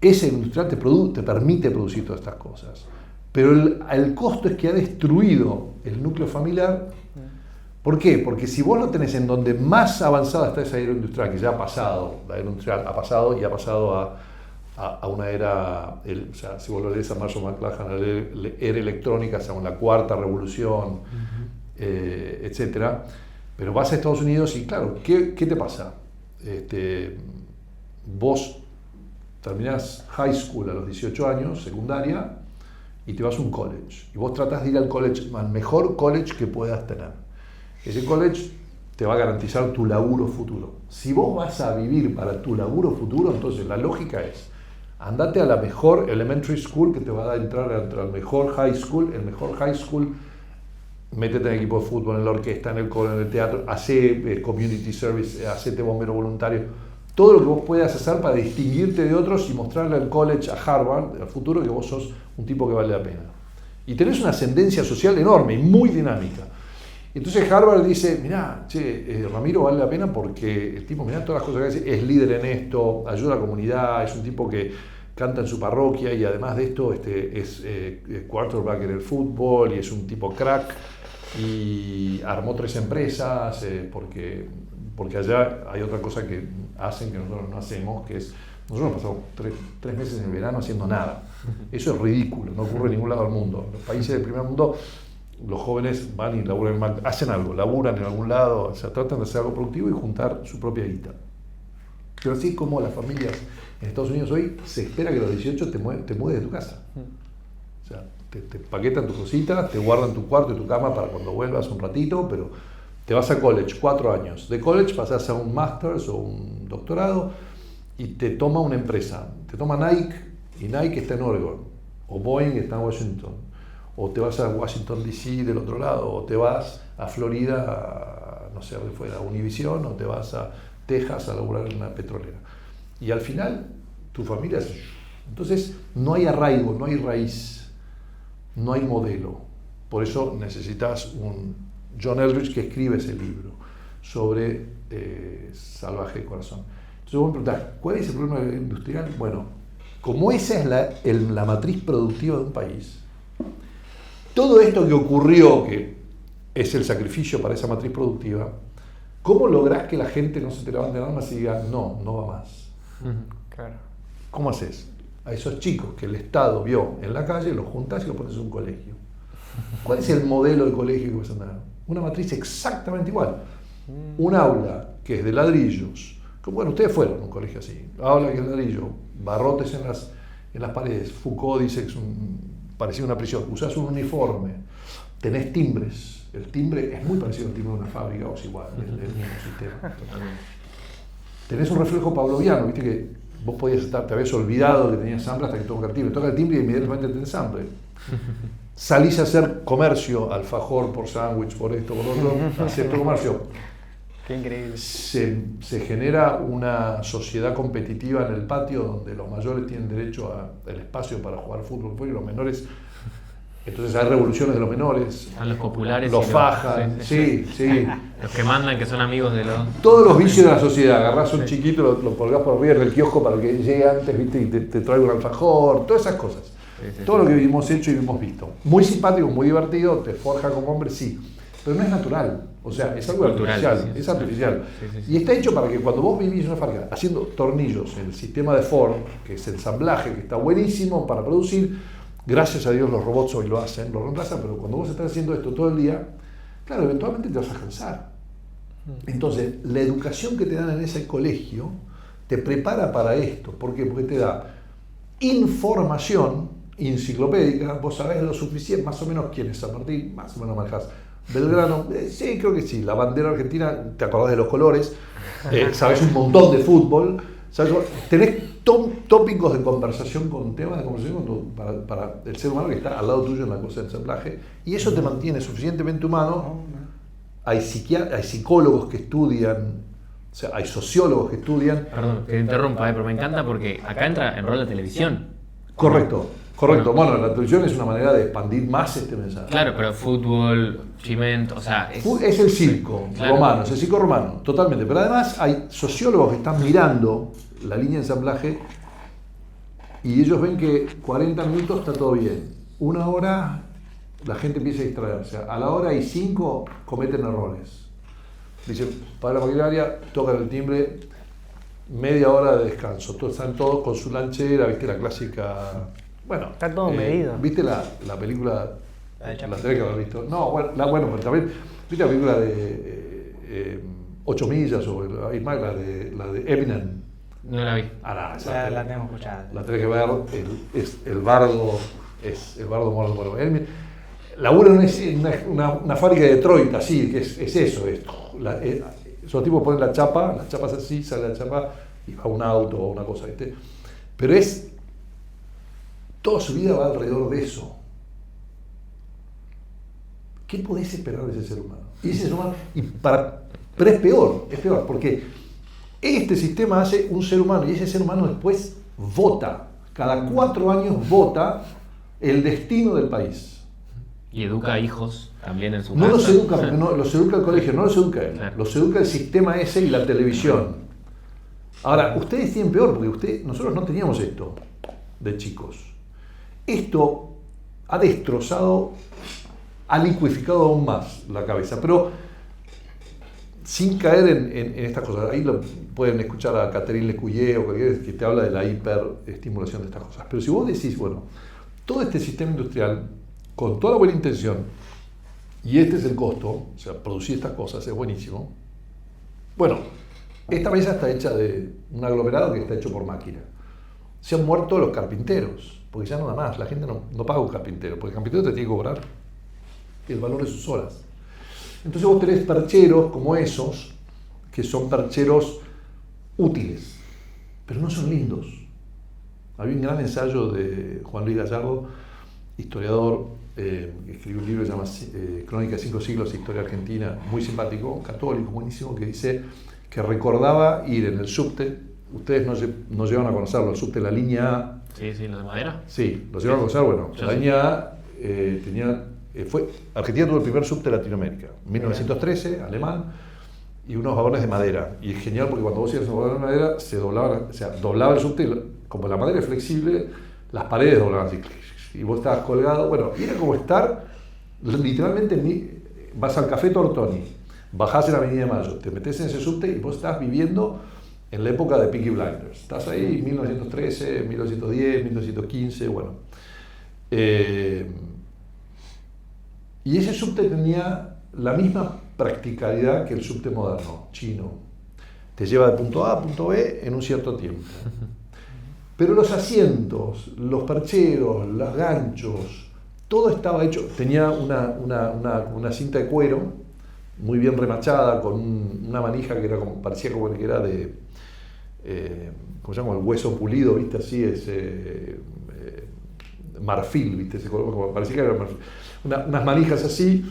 ese industrial te permite producir todas estas cosas, pero el costo es que ha destruido el núcleo familiar. ¿Por qué? Porque si vos lo tenés en donde más avanzada está esa era industrial, que ya ha pasado, la era industrial ha pasado y ha pasado a una era, o sea, si vos lo lees a Marshall McLuhan, la era electrónica, según la cuarta revolución, etcétera. Pero vas a Estados Unidos y claro, ¿qué te pasa? Vos terminás high school a los 18 años, secundaria, y te vas a un college. Y vos tratás de ir al college, al mejor college que puedas tener. Ese college te va a garantizar tu laburo futuro. Si vos vas a vivir para tu laburo futuro, entonces la lógica es, andate a la mejor elementary school que te va a entrar al mejor high school. El mejor high school, métete en el equipo de fútbol, en la orquesta, en el coro, en el teatro, hace community service, hacete bombero voluntario. Todo lo que vos puedas hacer para distinguirte de otros y mostrarle al college, a Harvard, al futuro, que vos sos un tipo que vale la pena. Y tenés una ascendencia social enorme y muy dinámica. Entonces Harvard dice, mirá, Ramiro vale la pena porque el tipo, mirá todas las cosas que hace, es líder en esto, ayuda a la comunidad, es un tipo que canta en su parroquia y además de esto es quarterback en el fútbol y es un tipo crack y armó 3 empresas porque allá hay otra cosa que hacen que nosotros no hacemos, que es, nosotros pasamos 3 meses en el verano haciendo nada. Eso es ridículo, no ocurre en ningún lado del mundo. En los países del primer mundo, los jóvenes van y laburan, hacen algo, laburan en algún lado, o sea, tratan de hacer algo productivo y juntar su propia guita. Pero así como las familias en Estados Unidos hoy, se espera que a los 18 te mueves de tu casa. O sea, te paquetan tus cositas, te guardan tu cuarto y tu cama para cuando vuelvas un ratito, pero te vas a college 4 años. De college pasas a un master's o un doctorado y te toma una empresa. Te toma Nike y Nike está en Oregon, o Boeing está en Washington. O te vas a Washington DC del otro lado, o te vas a Florida, no sé, donde fuera, a Univision, o te vas a Texas a laburar en una petrolera. Y al final, tu familia es... Entonces, no hay arraigo, no hay raíz, no hay modelo. Por eso necesitas un John Eldridge que escribe ese libro sobre Salvaje de Corazón. Entonces vos me preguntás, ¿cuál es el problema industrial? Bueno, como esa es la matriz productiva de un país, todo esto que ocurrió, que es el sacrificio para esa matriz productiva, ¿cómo lográs que la gente no se te levante las armas y diga, no va más? Claro. ¿Cómo haces? A esos chicos que el Estado vio en la calle, los juntás y los pones en un colegio. ¿Cuál es el modelo de colegio que vas a tener? Una matriz exactamente igual. Un aula que es de ladrillos. Bueno, ustedes fueron a un colegio así. Aula que es de ladrillo, barrotes en las paredes. Foucault dice que parecía una prisión. Usás un uniforme, tenés timbres. El timbre es muy parecido al timbre de una fábrica, o es igual, es el mismo sistema. Tenés un reflejo pavloviano, viste que vos podías te habías olvidado que tenías hambre hasta que toca el timbre. Toca el timbre y inmediatamente tenés hambre. Salís a hacer comercio, alfajor por sándwich, por esto, por lo otro, hacer tu comercio. Qué increíble. Se genera una sociedad competitiva en el patio donde los mayores tienen derecho al espacio para jugar fútbol y los menores. Entonces hay revoluciones de los menores. Están los populares. Los fajan, sí. Los que mandan, que son amigos de los... Todos los vicios de la sociedad. Agarrás un chiquito, lo colgás por arriba del kiosco para que llegue antes, ¿viste? Y te traiga un alfajor, todas esas cosas. Todo lo que hemos hecho y hemos visto. Muy simpático, muy divertido, te forja como hombre, sí. Pero no es natural. O sea, es algo artificial. Es artificial. Y está hecho para que cuando vos vivís en una fábrica haciendo tornillos en el sistema de Ford, que es ensamblaje, que está buenísimo para producir, gracias a Dios los robots hoy lo hacen, lo reemplazan, pero cuando vos estás haciendo esto todo el día, claro, eventualmente te vas a cansar. Entonces, la educación que te dan en ese colegio te prepara para esto. ¿Por qué? Porque te da información enciclopédica, vos sabés lo suficiente, más o menos quién es San Martín, más o menos manejás Belgrano, sí, creo que sí, la bandera argentina, te acordás de los colores, sabés un montón de fútbol, ¿sabes? Tenés tópicos de conversación con temas de conversación para el ser humano que está al lado tuyo en la cosa de ensamblaje, y eso te mantiene suficientemente humano. Hay psicólogos que estudian sea, hay sociólogos que estudian. Perdón, que te interrumpa, pero me encanta porque acá entra en rol la televisión. Correcto. Bueno, la televisión es una manera de expandir más este mensaje. Claro, pero fútbol, ciment, o sea... Es el circo romano, es el circo romano, totalmente. Pero además hay sociólogos que están mirando la línea de ensamblaje y ellos ven que 40 minutos está todo bien. 1 hora la gente empieza a distraerse. A la hora y 5 cometen errores. Dicen, para la maquinaria, tocan el timbre, media hora de descanso. Están todos con su lanchera, viste la clásica... Bueno, Está todo medido. ¿Viste la película? La de Chaplin. La tenés que haber visto. No, bueno, pero también, ¿viste la película de 8 millas o la de Eminem? No la vi. La tengo escuchada. La tenés que ver, el bardo muerto. Labura una fábrica de Detroit, así, que es eso. Esos tipos ponen la chapa es así, sale la chapa y va un auto o una cosa, ¿viste? Pero toda su vida va alrededor de eso. ¿Qué podés esperar de ese ser humano? Pero es peor, porque este sistema hace un ser humano y ese ser humano después vota. Cada 4 años vota el destino del país. Y educa a hijos también en su No casa. los educa, porque los educa el colegio, no los educa él. Claro. Los educa el sistema ese y la televisión. Ahora, ustedes tienen peor, porque nosotros no teníamos esto de chicos. Esto ha destrozado, ha liquidificado aún más la cabeza, pero sin caer en estas cosas. Ahí pueden escuchar a Catherine Lecuyer o cualquiera que te habla de la hiperestimulación de estas cosas. Pero si vos decís, bueno, todo este sistema industrial, con toda la buena intención, y este es el costo, o sea, producir estas cosas es buenísimo. Bueno, esta mesa está hecha de un aglomerado que está hecho por máquina. Se han muerto los carpinteros. Porque ya no da más, la gente no paga un carpintero, porque el carpintero te tiene que cobrar el valor de sus horas. Entonces vos tenés percheros como esos, que son percheros útiles, pero no son lindos. Había un gran ensayo de Juan Luis Gallardo, historiador, que escribió un libro que se llama Crónica de 5 siglos, Historia Argentina, muy simpático, católico, buenísimo, que dice que recordaba ir en el subte. Ustedes no llegan a conocerlo, el subte, la línea A. Sí, los de madera. Sí, los llevan a conocer, bueno, la línea A Argentina tuvo el primer subte de Latinoamérica, 1913, alemán, y unos vagones de madera. Y es genial porque cuando vos ibas en un vagón de madera, se doblaba el subte, como la madera es flexible, las paredes doblaban así, y vos estabas colgado, bueno, y era como estar, literalmente, vas al Café Tortoni, bajás en la Avenida de Mayo, te metés en ese subte y vos estás viviendo en la época de Peaky Blinders. Estás ahí, 1913, 1910, 1915, bueno. Y ese subte tenía la misma practicalidad que el subte moderno, chino. Te lleva de punto A a punto B en un cierto tiempo. Pero los asientos, los percheros, los ganchos, todo estaba hecho. Tenía una cinta de cuero muy bien remachada, con una manija que era como, parecía como que era de, ¿cómo se llama? El hueso pulido, ¿viste? Así es, marfil, ¿viste? Como parecía que era marfil. Unas manijas así,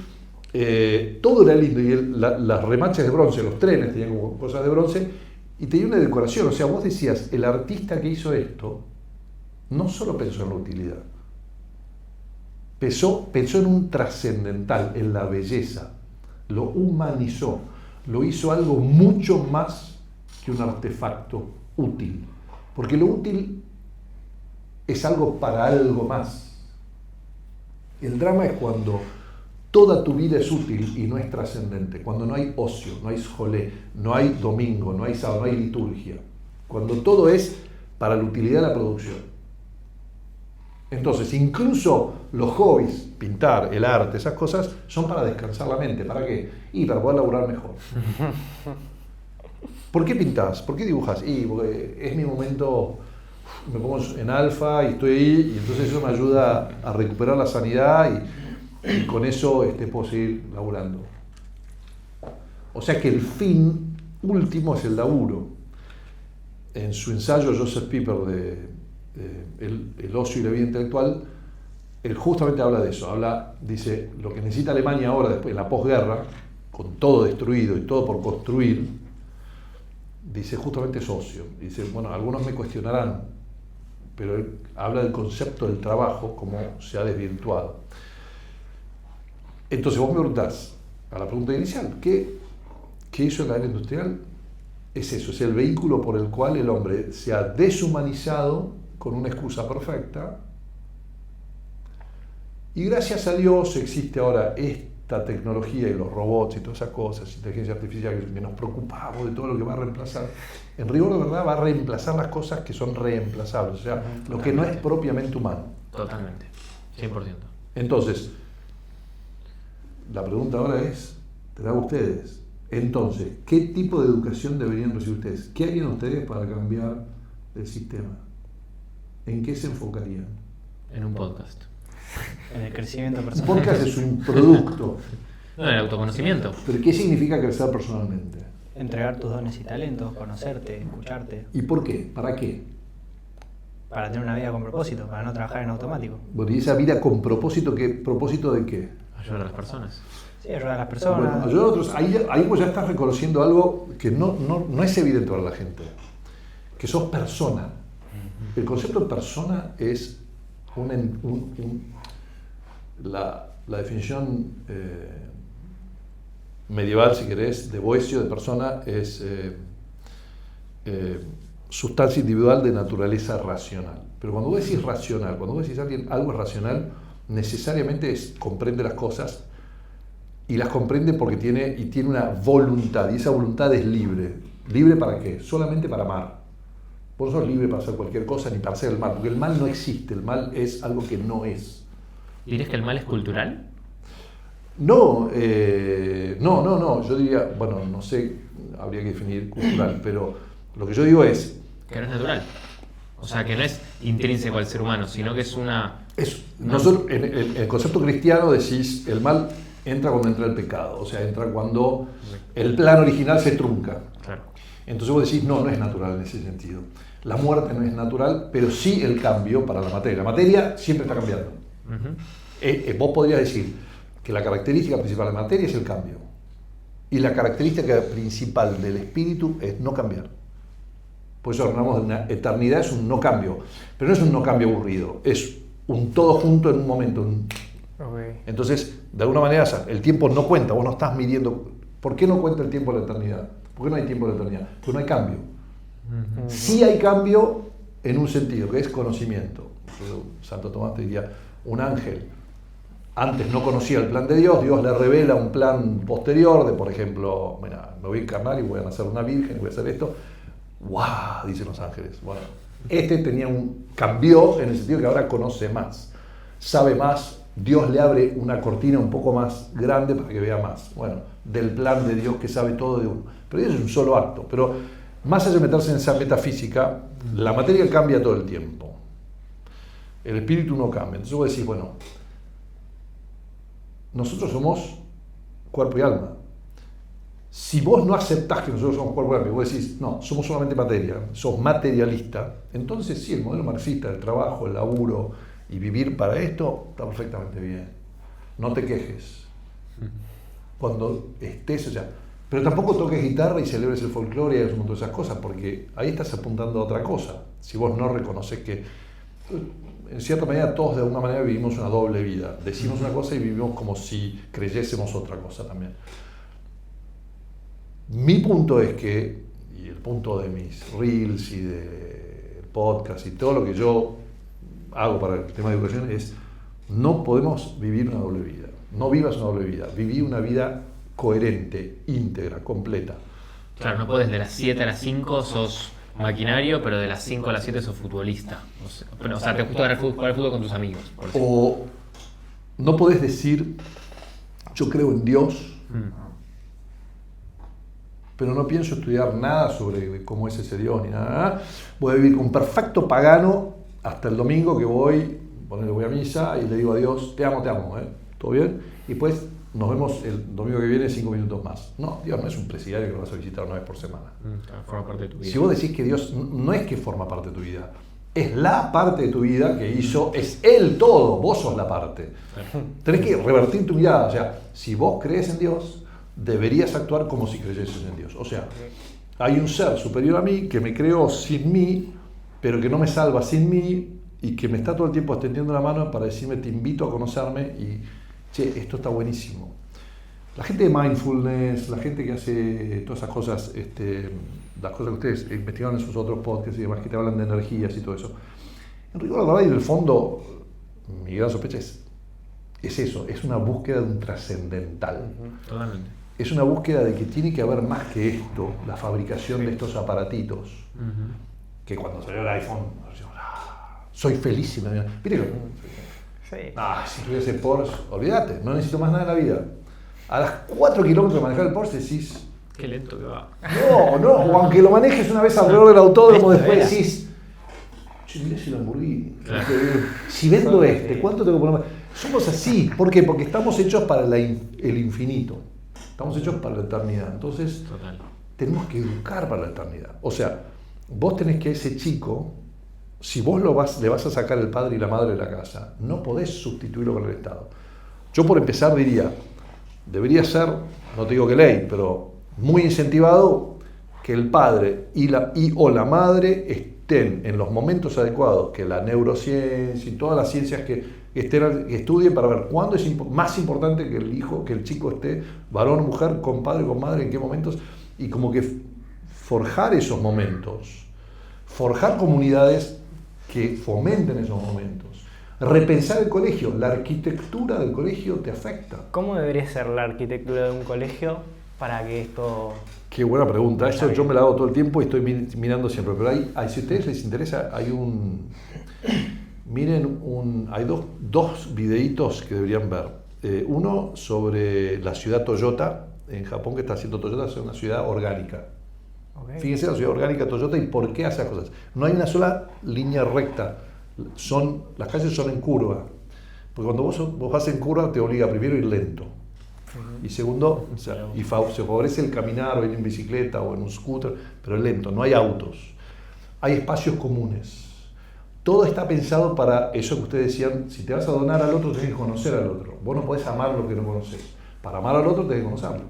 todo era lindo, y las remachas de bronce, los trenes tenían como cosas de bronce, y tenía una decoración. O sea, vos decías, el artista que hizo esto no solo pensó en la utilidad, pensó en un trascendental, en la belleza. Lo humanizó, lo hizo algo mucho más que un artefacto útil, porque lo útil es algo para algo más. El drama es cuando toda tu vida es útil y no es trascendente, cuando no hay ocio, no hay jolé, no hay domingo, no hay sábado, no hay liturgia, cuando todo es para la utilidad de la producción. Entonces, incluso los hobbies, pintar, el arte, esas cosas, son para descansar la mente. ¿Para qué? Y para poder laburar mejor. ¿Por qué pintás? ¿Por qué dibujas? Porque es mi momento, me pongo en alfa y estoy ahí, y entonces eso me ayuda a recuperar la sanidad y con eso puedo seguir laburando. O sea que el fin último es el laburo. En su ensayo Joseph Pieper de el ocio y la vida intelectual, él justamente habla de eso. Dice, lo que necesita Alemania ahora, después de la posguerra, con todo destruido y todo por construir, dice justamente socio. Dice, bueno, algunos me cuestionarán, pero él habla del concepto del trabajo como se ha desvirtuado. Entonces vos me preguntás, a la pregunta inicial, ¿qué hizo en la era industrial? Es eso, es el vehículo por el cual el hombre se ha deshumanizado con una excusa perfecta, y gracias a Dios existe ahora esta tecnología y los robots y todas esas cosas, inteligencia artificial, que nos preocupamos de todo lo que va a reemplazar. En rigor de verdad va a reemplazar las cosas que son reemplazables, o sea, lo que no es propiamente humano. Totalmente, 100%. Entonces, la pregunta ahora es, te la hago a ustedes. Entonces, ¿qué tipo de educación deberían recibir ustedes? ¿Qué harían ustedes para cambiar el sistema? ¿En qué se enfocarían? En un podcast. En el crecimiento Un personal. podcast es un producto. No, en el autoconocimiento. ¿Pero qué significa crecer personalmente? Entregar tus dones y talentos, conocerte, escucharte, ¿Y por qué? ¿Para qué? para tener una vida con propósito, para no trabajar en automático. Bueno, y esa vida con propósito, ¿propósito de qué? Ayudar a las personas. Sí, ayudar a las personas. Bueno, ayudar a otros. Ahí vos ya estás reconociendo algo que no es evidente para la gente, que sos persona. El concepto de persona es la definición medieval, si querés, de Boecio, de persona, es sustancia individual de naturaleza racional. Pero cuando vos decís racional, cuando vos decís algo es racional, necesariamente comprende las cosas, y las comprende porque tiene una voluntad, y esa voluntad es libre. ¿Libre para qué? Solamente para amar. Vos no sos libre para hacer cualquier cosa ni para hacer el mal, porque el mal no existe, el mal es algo que no es. ¿Dirías que el mal es cultural? No, yo diría, bueno, no sé, habría que definir cultural, pero lo que yo digo es... Que no es natural. O sea, que no es intrínseco al ser humano, sino que es una... Nosotros, en el concepto cristiano decís, el mal entra cuando entra el pecado, o sea, entra cuando el plan original se trunca. Claro. Entonces vos decís, no es natural en ese sentido. La muerte no es natural, pero sí el cambio para la materia. La materia siempre está cambiando. Vos podrías decir que la característica principal de la materia es el cambio. Y la característica principal del espíritu es no cambiar. Por eso hablamos de una eternidad, es un no cambio. Pero no es un no cambio aburrido, es un todo junto en un momento. Okay. Entonces, de alguna manera, el tiempo no cuenta, vos no estás midiendo. ¿Por qué no cuenta el tiempo de la eternidad? ¿Por qué no hay tiempo de la eternidad? Porque no hay cambio. Sí hay cambio en un sentido, que es conocimiento. Santo Tomás te diría, un ángel antes no conocía el plan de Dios, Dios le revela un plan posterior de, por ejemplo, mira, me voy a encarnar y voy a nacer una virgen y voy a hacer esto. ¡Wow! Dicen los ángeles. Bueno, cambió en el sentido que ahora conoce más, sabe más, Dios le abre una cortina un poco más grande para que vea más. Bueno, del plan de Dios que sabe todo de uno. Pero eso es un solo acto. Pero más allá de meterse en esa metafísica, la materia cambia todo el tiempo. El espíritu no cambia. Entonces vos decís, bueno, nosotros somos cuerpo y alma. Si vos no aceptás que nosotros somos cuerpo y alma, y vos decís, no, somos solamente materia, sos materialista, entonces sí, el modelo marxista del trabajo, el laburo y vivir para esto está perfectamente bien. No te quejes. Cuando estés, pero tampoco toques guitarra y celebres el folclore y hagas un montón de esas cosas, porque ahí estás apuntando a otra cosa. Si vos no reconoces que, en cierta manera, todos de alguna manera vivimos una doble vida. Decimos una cosa y vivimos como si creyésemos otra cosa también. Mi punto es que, y el punto de mis reels y de podcast y todo lo que yo hago para el tema de educación es, no podemos vivir una doble vida. No vivas una doble vida. Viví una vida coherente, íntegra, completa. Claro, no puedes de las 7 a las 5 sos maquinario, pero de las 5 a las 7 sos futbolista. O sea, te gusta jugar al fútbol con tus amigos. O no podés decir, yo creo en Dios, pero no pienso estudiar nada sobre cómo es ese Dios ni nada. Voy a vivir como un perfecto pagano hasta el domingo que voy a misa y le digo a Dios, te amo, ¿todo bien? Y pues nos vemos el domingo que viene 5 minutos más. No, Dios no es un presidiario que lo vas a visitar una vez por semana. Forma parte de tu vida. Si vos decís que Dios no es que forma parte de tu vida, es la parte de tu vida que hizo, es Él todo, vos sos la parte. Tenés que revertir tu mirada. O sea, si vos crees en Dios, deberías actuar como si creyeses en Dios. O sea, hay un ser superior a mí que me creó sin mí, pero que no me salva sin mí y que me está todo el tiempo extendiendo la mano para decirme te invito a conocerme y che, esto está buenísimo. La gente de mindfulness, la gente que hace todas esas cosas, las cosas que ustedes investigaron en sus otros podcasts y demás, que te hablan de energías y todo eso, en rigor, la verdad, y en el fondo, mi gran sospecha es eso, es una búsqueda de un trascendental. Totalmente. Es una búsqueda de que tiene que haber más que esto, la fabricación de estos aparatitos, que cuando salió el iPhone, soy feliz. Mire, si tuviese Porsche, olvídate, no necesito más nada en la vida. A las 4 kilómetros de manejar el Porsche decís, qué lento que va. no, o aunque lo manejes una vez alrededor del autódromo, después decís, che, mirá ese Lamborghini, si vendo ¿cuánto tengo que poner? Somos así, ¿por qué? Porque estamos hechos para el infinito. Estamos hechos para la eternidad, entonces tenemos que educar para la eternidad. O sea, vos tenés que a ese chico, si vos le vas a sacar el padre y la madre de la casa, no podés sustituirlo con el Estado. Yo por empezar diría, debería ser, no te digo que ley, pero muy incentivado que el padre o la madre estén en los momentos adecuados, que la neurociencia y todas las ciencias que estudien para ver cuándo es más importante que el chico esté, varón o mujer, con padre o con madre, en qué momentos, y como que forjar esos momentos, forjar comunidades que fomenten esos momentos, repensar el colegio, la arquitectura del colegio te afecta. ¿Cómo debería ser la arquitectura de un colegio para que esto... Qué buena pregunta, eso yo me la hago todo el tiempo y estoy mirando siempre, pero si a ustedes les interesa, hay dos videitos que deberían ver. Uno sobre la ciudad Toyota en Japón, que está haciendo Toyota, es una ciudad orgánica. Okay. Fíjense la ciudad orgánica Toyota y por qué hace las cosas. No hay una sola línea recta, las calles son en curva. Porque cuando vos vas en curva te obliga primero a ir lento. Y segundo, se favorece el caminar o ir en bicicleta o en un scooter, pero es lento, no hay autos. Hay espacios comunes. Todo está pensado para eso que ustedes decían, si te vas a donar al otro, tenés que conocer al otro. Vos no podés amar lo que no conoces. Para amar al otro, tenés que conocerlo.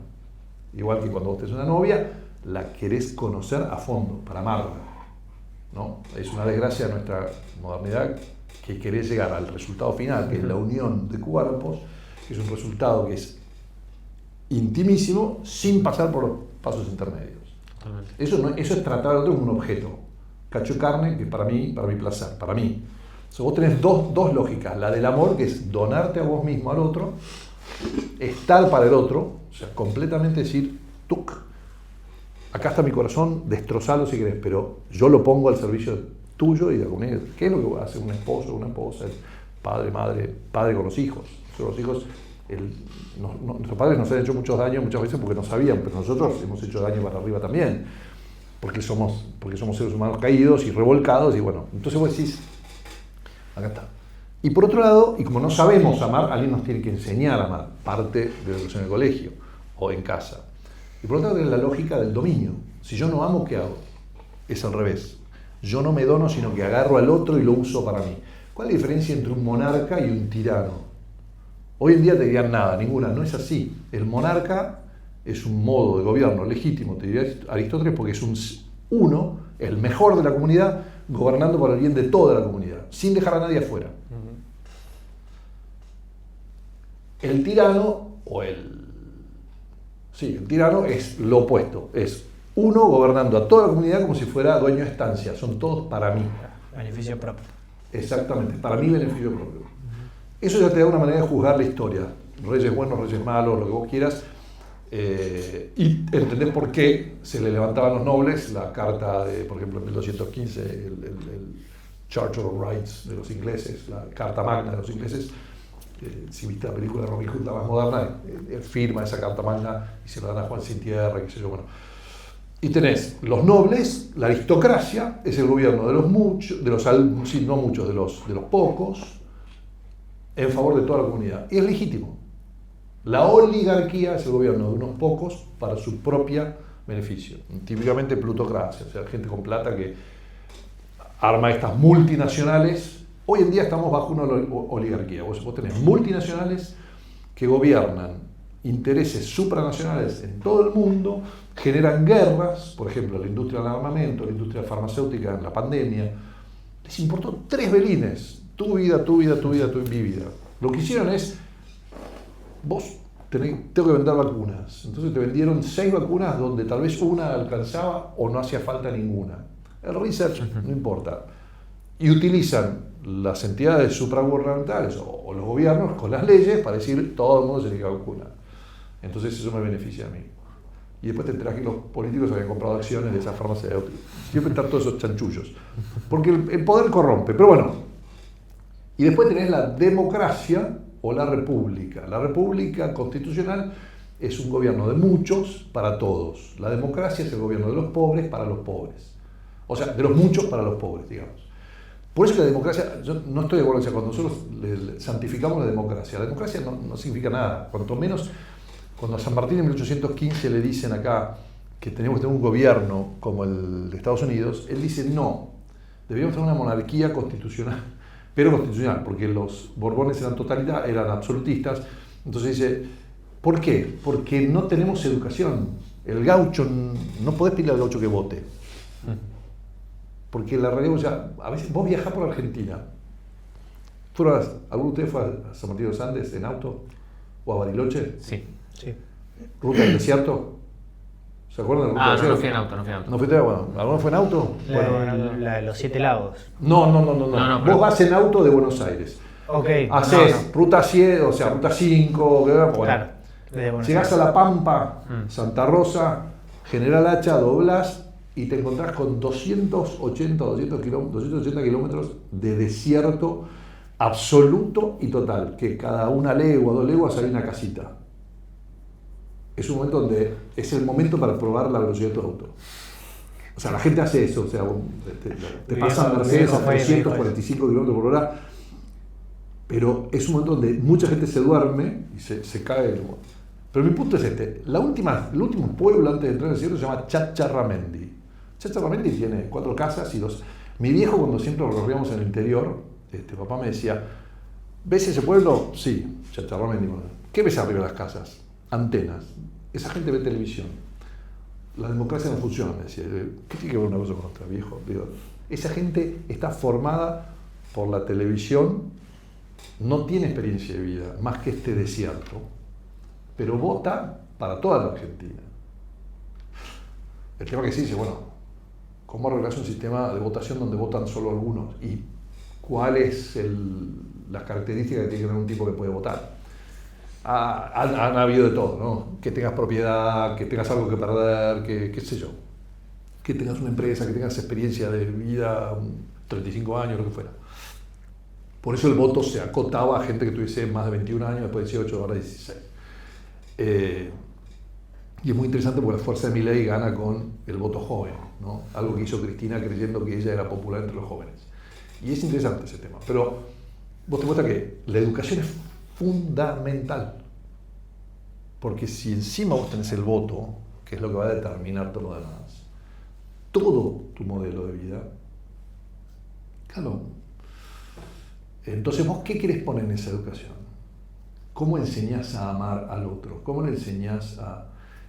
Igual que cuando vos tenés una novia, la querés conocer a fondo, para amarla, ¿no? Es una desgracia de nuestra modernidad que querés llegar al resultado final, que es la unión de cuerpos, que es un resultado que es intimísimo, sin pasar por pasos intermedios. Eso es tratar al otro como un objeto. Cacho de carne, que es para mi placer, para mí. So, vos tenés dos lógicas. La del amor, que es donarte a vos mismo al otro, estar para el otro, o sea, completamente decir, tuc, acá está mi corazón, destrozalo si querés, pero yo lo pongo al servicio tuyo y de la comunidad. ¿Qué es lo que hace un esposo, una esposa, padre, madre, padre con los hijos? Los hijos, nuestros padres nos han hecho muchos daños muchas veces porque no sabían, pero nosotros hemos hecho daño para arriba también. Porque somos seres humanos caídos y revolcados y bueno, entonces vos decís, acá está. Y por otro lado, y como no sabemos amar, alguien nos tiene que enseñar a amar, parte de la educación en el colegio o en casa. Y por otro lado, es la lógica del dominio. Si yo no amo, ¿qué hago? Es al revés. Yo no me dono, sino que agarro al otro y lo uso para mí. ¿Cuál es la diferencia entre un monarca y un tirano? Hoy en día te dirían nada, ninguna, no es así. El monarca es un modo de gobierno legítimo, te diría Aristóteles, porque es el mejor de la comunidad, gobernando por el bien de toda la comunidad, sin dejar a nadie afuera. El tirano, el tirano es lo opuesto, es uno gobernando a toda la comunidad como si fuera dueño de estancia, son todos para mí. Beneficio propio. Exactamente, para mí beneficio propio. Eso ya te da una manera de juzgar la historia, reyes buenos, reyes malos, lo que vos quieras. Y entender por qué se le levantaban los nobles la carta de, por ejemplo, en 1215, el Charter of Rights de los ingleses, la Carta Magna de los ingleses. Si viste la película de Robin Hood, la más moderna, él firma esa Carta Magna y se la dan a Juan Sin Tierra, qué sé yo, bueno. Y tenés los nobles, la aristocracia, es el gobierno de los muchos, de los pocos, en favor de toda la comunidad. Y es legítimo. La oligarquía es el gobierno de unos pocos para su propio beneficio. Típicamente plutocracia, o sea, gente con plata que arma estas multinacionales. Hoy en día estamos bajo una oligarquía. Vos tenés multinacionales que gobiernan intereses supranacionales en todo el mundo, generan guerras, por ejemplo, la industria del armamento, la industria farmacéutica en la pandemia. Les importó 3 belines, tu vida, mi vida. Lo que hicieron es, vos tengo que vender vacunas. Entonces te vendieron 6 vacunas donde tal vez una alcanzaba o no hacía falta ninguna. El research no importa. Y utilizan las entidades supragubernamentales o los gobiernos con las leyes para decir todo el mundo se tiene que vacunar. Entonces eso me beneficia a mí. Y después te enterás que los políticos habían comprado acciones de esas farmacéuticas. Siempre están todos esos chanchullos. Porque el poder corrompe. Pero bueno. Y después tenés la democracia o la república. La república constitucional es un gobierno de muchos para todos. La democracia es el gobierno de los pobres para los pobres. O sea, de los muchos para los pobres, digamos. Por eso que la democracia, yo no estoy de acuerdo, o sea, cuando nosotros santificamos la democracia no significa nada, cuanto menos cuando a San Martín en 1815 le dicen acá que tenemos que tener un gobierno como el de Estados Unidos, él dice no, deberíamos tener una monarquía constitucional, pero constitucional, porque los Borbones eran absolutistas, entonces dice, ¿por qué? Porque no tenemos educación, el gaucho, no podés pedirle al gaucho que vote. Porque la realidad, o sea, a veces vos viajás por Argentina. ¿Alguno de ustedes fue a San Martín de los Andes en auto? ¿O a Bariloche? Sí. ¿Ruta del desierto? ¿Se acuerdan de la ruta del desierto? No fui en auto. ¿No fuiste? Bueno, ¿alguno fue en auto? La de los 7 lagos. No. No, Vos vas en auto de Buenos Aires. Ok. Haces ruta 7, o sea, ruta 5, bueno. Claro. Desde Buenos Llegás Aires. a La Pampa, Santa Rosa, General Hacha, doblás y te encontrás con 280 kilómetros de desierto absoluto y total, que cada 1 legua, 2 leguas hay una casita. Es un momento donde es el momento para probar la velocidad de tu auto. O sea, la gente hace eso, o sea, te pasan Mercedes a 345 kilómetros por hora, pero es un momento donde mucha gente se duerme y se cae. Pero mi punto es este, el último pueblo antes de entrar al desierto se llama Chacharramendi. Chacharramendi tiene 4 casas y 2. Mi viejo, cuando siempre recorríamos en el interior, papá me decía, ¿ves ese pueblo? Sí, Chacharramendi. ¿Qué ves arriba de las casas? Antenas. Esa gente ve televisión. La democracia no funciona, me decía. ¿Qué tiene que ver una cosa con otra, viejo? Digo, esa gente está formada por la televisión, no tiene experiencia de vida, más que este desierto, pero vota para toda la Argentina. El tema que sí dice, bueno, ¿cómo arreglas un sistema de votación donde votan solo algunos? ¿Y cuál es las características que tiene que tener un tipo que puede votar? Han habido de todo, ¿no? Que tengas propiedad, que tengas algo que perder, qué sé yo. Que tengas una empresa, que tengas experiencia de vida, 35 años, lo que fuera. Por eso el voto se acotaba a gente que tuviese más de 21 años, después 18, ahora 16. Y es muy interesante porque la fuerza de Milei gana con el voto joven, ¿no? Algo que hizo Cristina creyendo que ella era popular entre los jóvenes. Y es interesante ese tema. Pero vos te muestras que la educación es fundamental. Porque si encima vos tenés el voto, que es lo que va a determinar todo lo demás, todo tu modelo de vida, claro. Entonces, ¿vos qué querés poner en esa educación? ¿Cómo enseñás a amar al otro? ¿Cómo le enseñás a...?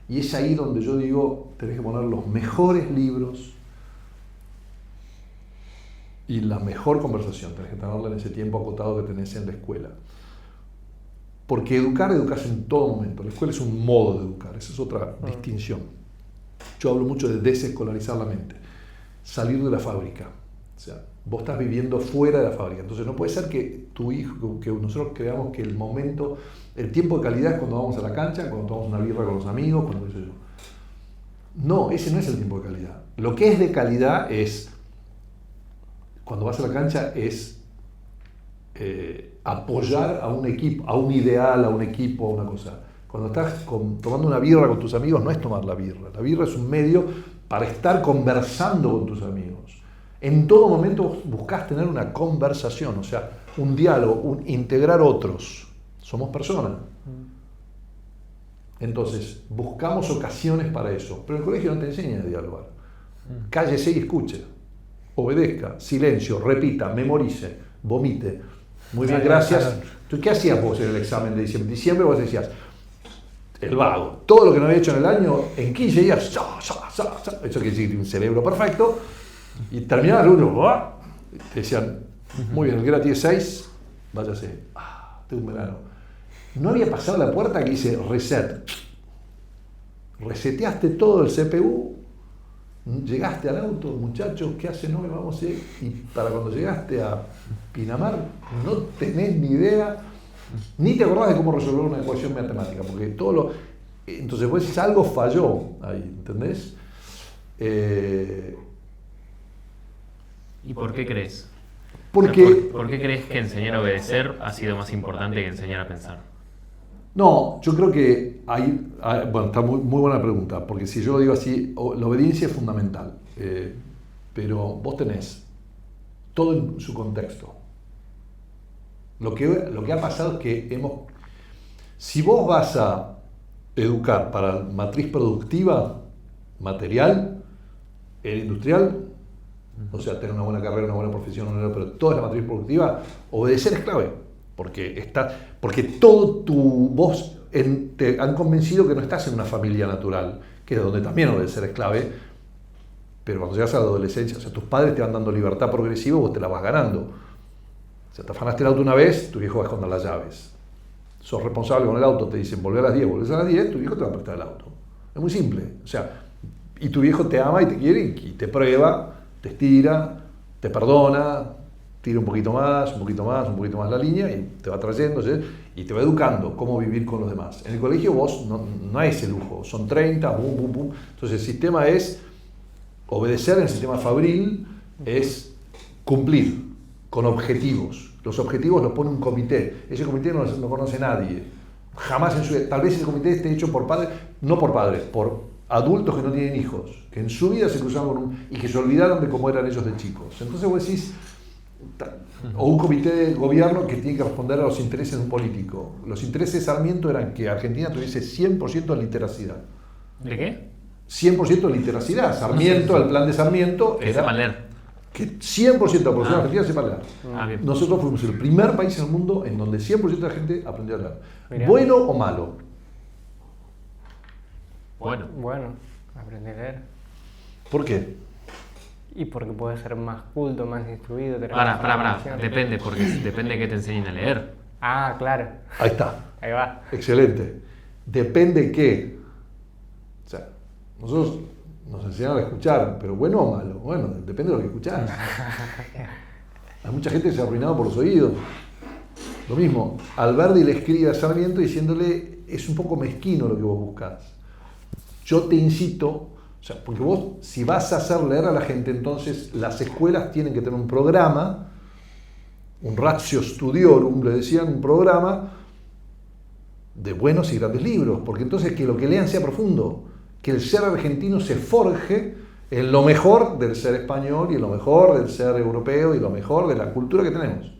Y es ahí donde yo digo, tenés que poner los mejores libros y la mejor conversación, tenés que tenerla en ese tiempo acotado que tenés en la escuela. Porque educás en todo momento. La escuela es un modo de educar, esa es otra distinción. Yo hablo mucho de desescolarizar la mente, salir de la fábrica. O sea, vos estás viviendo fuera de la fábrica. Entonces no puede ser que tu hijo, que nosotros creamos que el tiempo de calidad es cuando vamos a la cancha, cuando tomamos una birra con los amigos, cuando qué sé yo. No, ese no es el tiempo de calidad. Lo que es de calidad es, cuando vas a la cancha, es apoyar a un equipo, a un ideal, a un equipo, a una cosa. Cuando estás tomando una birra con tus amigos, no es tomar la birra. La birra es un medio para estar conversando con tus amigos. En todo momento buscás tener una conversación, o sea, un diálogo, integrar otros. Somos personas. Entonces, buscamos ocasiones para eso. Pero el colegio no te enseña a dialogar. Cállese y escuche. Obedezca, silencio, repita, memorice, vomite. Muy bien, gracias. ¿Tú qué hacías vos en el examen de diciembre? En diciembre vos decías, el vago. Todo lo que no había hecho en el año, en 15 días, eso quiere decir que tiene un cerebro perfecto. Y terminaba el uno, te decían, muy bien, el que era tiene 6, váyase. Tengo un verano. No había pasado la puerta que dice reset. Reseteaste todo el CPU, llegaste al auto, muchachos, ¿qué hacen hoy? Vamos a ir. Y para cuando llegaste a Pinamar, no tenés ni idea, ni te acordás de cómo resolver una ecuación matemática, porque todo lo... Entonces vos decís, algo falló ahí, ¿entendés? ¿Y por qué crees? Porque... ¿Por qué crees que enseñar a obedecer ha sido más importante que enseñar a pensar? No, yo creo que bueno, está muy buena pregunta, porque si yo lo digo así, la obediencia es fundamental, pero vos tenés todo en su contexto. Lo que ha pasado es que si vos vas a educar para matriz productiva, material, industrial, o sea, tener una buena carrera, una buena profesión, pero toda la matriz productiva, obedecer es clave, porque todo vos te han convencido que no estás en una familia natural, que es donde también obedecer es clave, pero cuando llegas a la adolescencia, o sea, tus padres te van dando libertad progresiva, vos te la vas ganando. O sea, te afanaste el auto una vez, tu viejo va a esconder las llaves. Sos responsable con el auto, te dicen volver a las 10, volvés a las 10, tu viejo te va a prestar el auto. Es muy simple. O sea, y tu viejo te ama y te quiere y te prueba, te estira, te perdona, tira un poquito más la línea y te va trayendo, ¿sí? Y te va educando cómo vivir con los demás. En el colegio vos no hay ese lujo, son 30, bum, bum. Entonces el sistema es obedecer, en el sistema fabril es cumplir con objetivos. Los objetivos los pone un comité. Ese comité no conoce nadie. Jamás tal vez ese comité esté hecho por padres, no por padres, por adultos que no tienen hijos, que en su vida se cruzaron y que se olvidaron de cómo eran ellos de chicos. Entonces vos decís, o un comité de gobierno que tiene que responder a los intereses de un político. Los intereses de Sarmiento eran que Argentina tuviese 100% de literacidad. ¿De qué? 100% de literacidad. Sarmiento, el plan de Sarmiento Que era sepan leer. que 100% de la población argentina sepa leer. Bien. Nosotros fuimos el primer país en el mundo en donde 100% de la gente aprendió a leer. Mirá. ¿Bueno o malo? Bueno. Bueno, aprender a leer. ¿Por qué? Y porque puedes ser más culto, más instruido. tener Para, más información. depende, porque depende de qué te enseñen a leer. Ah, claro. Ahí está. Ahí va. Excelente. Depende qué. O sea, nosotros nos enseñaron a escuchar, pero bueno o malo. Bueno, depende de lo que escuchás. Hay mucha gente que se ha arruinado por los oídos. Lo mismo, Alberdi le escribe a Sarmiento diciéndole, es un poco mezquino lo que vos buscás. Yo te incito, o sea, porque vos, si vas a hacer leer a la gente, entonces las escuelas tienen que tener un programa, un ratio studiorum, le decían, un programa de buenos y grandes libros, porque entonces que lo que lean sea profundo, que el ser argentino se forje en lo mejor del ser español y en lo mejor del ser europeo y lo mejor de la cultura que tenemos.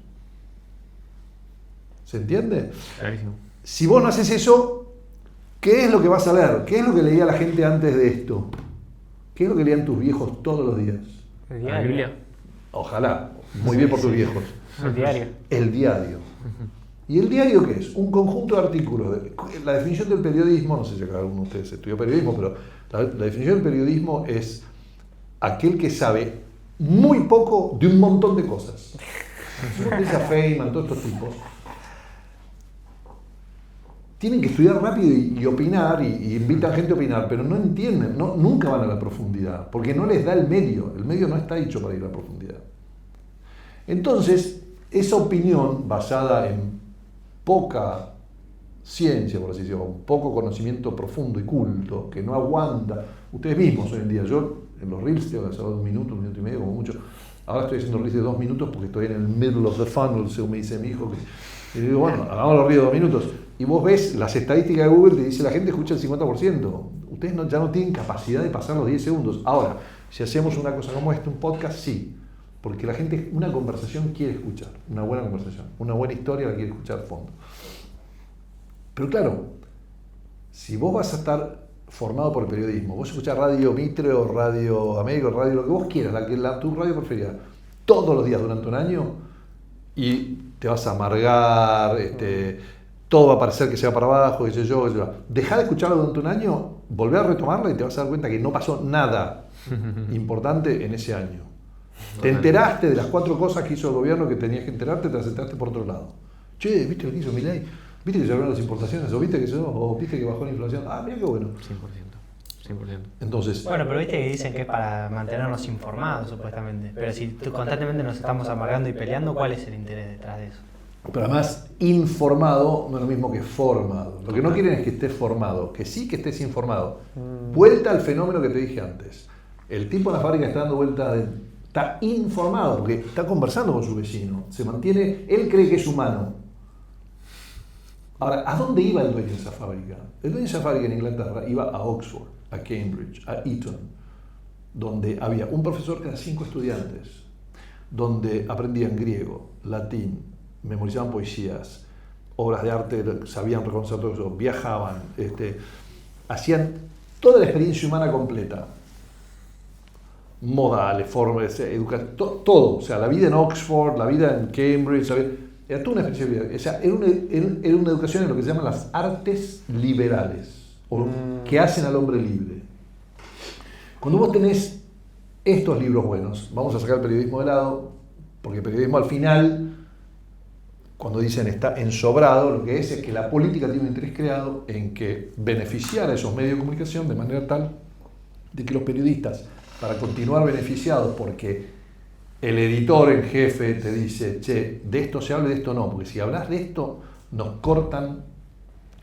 ¿Se entiende? Clarísimo. Si vos no haces eso, ¿qué es lo que vas a leer? ¿Qué es lo que leía la gente antes de esto? ¿Qué es lo que leían tus viejos todos los días? El ¿La diario. Biblia? Ojalá, muy bien por tus viejos. El diario. El diario. ¿Y el diario qué es? Un conjunto de artículos. La definición del periodismo, no sé si alguno de ustedes estudió periodismo, pero la definición del periodismo es aquel que sabe muy poco de un montón de cosas. Esa Feynman, todos estos tipos tienen que estudiar rápido y opinar, y invitan gente a opinar, pero no entienden, nunca van a la profundidad, porque no les da el medio no está hecho para ir a la profundidad. Entonces, esa opinión basada en poca ciencia, por así decirlo, un poco conocimiento profundo y culto, que no aguanta, ustedes mismos hoy en día, yo en los reels tengo que hacer 2 minutos, 1 minuto y medio, como mucho, ahora estoy haciendo reels de 2 minutos porque estoy en el middle of the funnel, según me dice mi hijo, y digo, bueno, hagamos los reels de 2 minutos, y vos ves las estadísticas de Google, te dice la gente escucha el 50%, ustedes ya no tienen capacidad de pasar los 10 segundos, ahora, si hacemos una cosa como esta, un podcast, sí, porque la gente, una conversación quiere escuchar, una buena conversación, una buena historia la quiere escuchar a fondo. Pero claro, si vos vas a estar formado por el periodismo, vos escuchás Radio Mitre o Radio América, radio lo que vos quieras, tu radio preferida, todos los días durante un año, y te vas a amargar, todo va a parecer que se va para abajo, qué sé yo, qué sé yo. Dejá de escucharlo durante un año, volver a retomarla y te vas a dar cuenta que no pasó nada importante en ese año. Te enteraste de las 4 cosas que hizo el gobierno que tenías que enterarte, te las enteraste por otro lado. Che, ¿viste lo que hizo Milei? ¿Viste que se abrieron las importaciones? ¿O viste que bajó la inflación? Ah, mira qué bueno. 100%. Entonces, Bueno, pero viste que dicen que es para mantenernos informados, supuestamente. Pero si constantemente nos estamos amargando y peleando, ¿cuál es el interés detrás de eso? pero además, informado no es lo mismo que formado. Lo que no quieren es que estés formado, que sí que estés informado. Vuelta al fenómeno que te dije antes. El tipo en la fábrica está dando vuelta, está informado, porque está conversando con su vecino. Se mantiene, él cree que es humano. Ahora, ¿a dónde iba el dueño de esa fábrica? El dueño de esa fábrica en Inglaterra iba a Oxford, a Cambridge, a Eton, donde había un profesor cada 5 estudiantes, donde aprendían griego, latín, memorizaban poesías, obras de arte, sabían reconocer todo eso, viajaban, hacían toda la experiencia humana completa. Modales, formas, educación, todo. O sea, la vida en Oxford, la vida en Cambridge, era toda una experiencia de vida. O sea, era una educación en lo que se llaman las artes liberales, o que hacen al hombre libre. Cuando vos tenés estos libros buenos, vamos a sacar el periodismo de lado, porque el periodismo al final, cuando dicen está ensobrado, lo que es que la política tiene un interés creado en que beneficiar a esos medios de comunicación de manera tal de que los periodistas, para continuar beneficiados, porque el editor en jefe te dice, che, de esto se habla, de esto no, porque si hablas de esto, nos cortan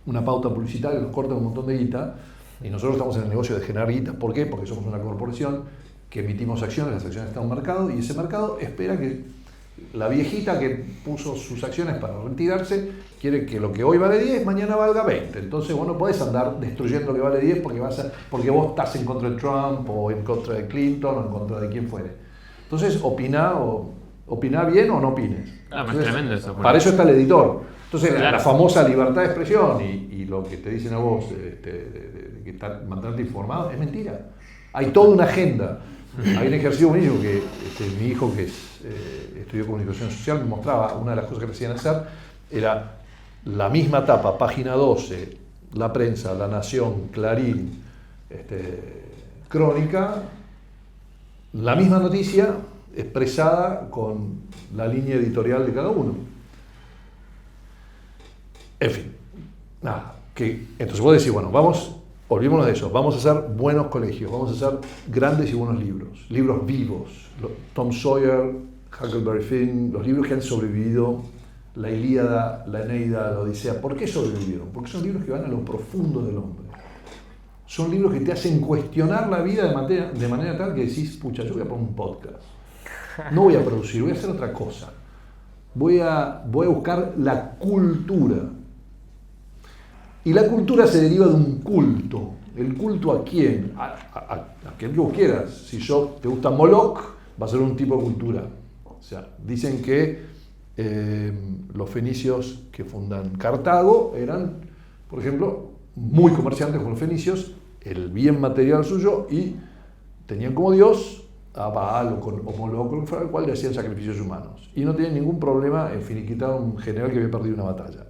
una pauta publicitaria, nos cortan un montón de guita, y nosotros estamos en el negocio de generar guita. ¿Por qué? Porque somos una corporación que emitimos acciones, las acciones están en un mercado, y ese mercado espera que la viejita que puso sus acciones para retirarse, quiere que lo que hoy vale 10, mañana valga 20. Entonces vos no podés andar destruyendo lo que vale 10 porque vos estás en contra de Trump, o en contra de Clinton, o en contra de quien fuere. Entonces opina bien o no opines. Claro, es tremendo eso. Para eso está el editor. Entonces Claro. la famosa libertad de expresión y lo que te dicen a vos de que mantenerte informado es mentira. Hay toda una agenda. Hay un ejercicio buenísimo que mi hijo, que estudió comunicación social, me mostraba. Una de las cosas que le hacían hacer era la misma tapa, página 12, La Prensa, La Nación, Clarín, Crónica, la misma noticia expresada con la línea editorial de cada uno. En fin, nada. Entonces vos decís, bueno, olvidémonos de eso, vamos a hacer buenos colegios, vamos a hacer grandes y buenos libros vivos. Tom Sawyer, Huckleberry Finn, los libros que han sobrevivido, la Ilíada, la Eneida, la Odisea. ¿Por qué sobrevivieron? Porque son libros que van a lo profundo del hombre. Son libros que te hacen cuestionar la vida de manera tal que decís, pucha, yo voy a poner un podcast. No voy a producir, voy a hacer otra cosa. Voy a buscar la cultura. Y la cultura se deriva de un culto. ¿El culto a quién? A aquel que vos quieras. Si te gusta Moloch, va a ser un tipo de cultura. O sea, dicen que los fenicios que fundan Cartago eran, por ejemplo, muy comerciantes con los fenicios, el bien material suyo, y tenían como dios a Baal o Moloch, al cual le hacían sacrificios humanos. Y no tenían ningún problema en finiquitar a un general que había perdido una batalla.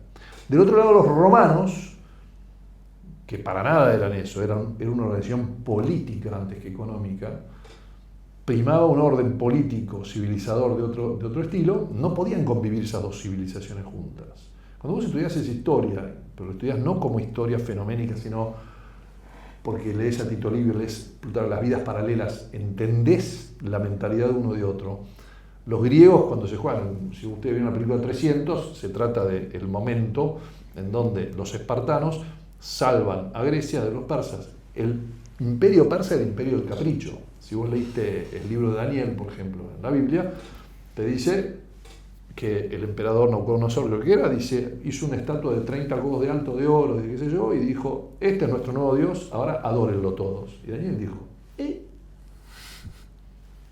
Del otro lado, los romanos, que para nada eran eso, eran una organización política antes que económica, primaba un orden político, civilizador de otro estilo, no podían convivir esas dos civilizaciones juntas. Cuando vos estudias esa historia, pero lo estudias no como historia fenoménica, sino porque lees a Tito Livio, lees las vidas paralelas, entendés la mentalidad de uno de otro. Los griegos, cuando se juegan, si ustedes ven la película 300, se trata del momento en donde los espartanos salvan a Grecia de los persas. El imperio persa era el imperio del capricho. Si vos leíste el libro de Daniel, por ejemplo, en la Biblia, te dice que el emperador Nabucodonosor, lo que era, hizo una estatua de 30 codos de alto de oro, de qué sé yo, y dijo, este es nuestro nuevo Dios, ahora adórenlo todos. Y Daniel dijo,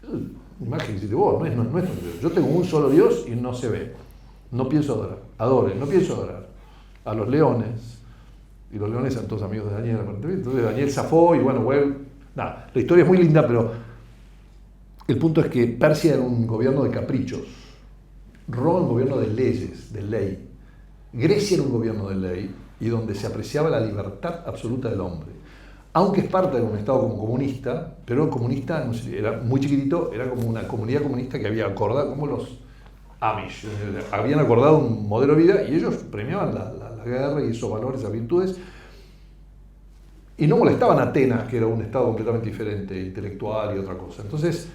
una imagen que hiciste vos, no es nuestro Dios. Yo tengo un solo Dios y no se ve. No pienso adorar. Adoren, no pienso adorar. A los leones, y los leones eran todos amigos de Daniel, aparentemente. Entonces Daniel zafó y nada, la historia es muy linda, pero el punto es que Persia era un gobierno de caprichos, Roma un gobierno de leyes, de ley. Grecia era un gobierno de ley y donde se apreciaba la libertad absoluta del hombre. Aunque es parte de un Estado como comunista, pero comunista, no sé, era muy chiquitito, era como una comunidad comunista que había acordado, como los Amish, habían acordado un modelo de vida y ellos premiaban la guerra y esos valores, esas virtudes, y no molestaban a Atenas, que era un Estado completamente diferente, intelectual y otra cosa. Entonces,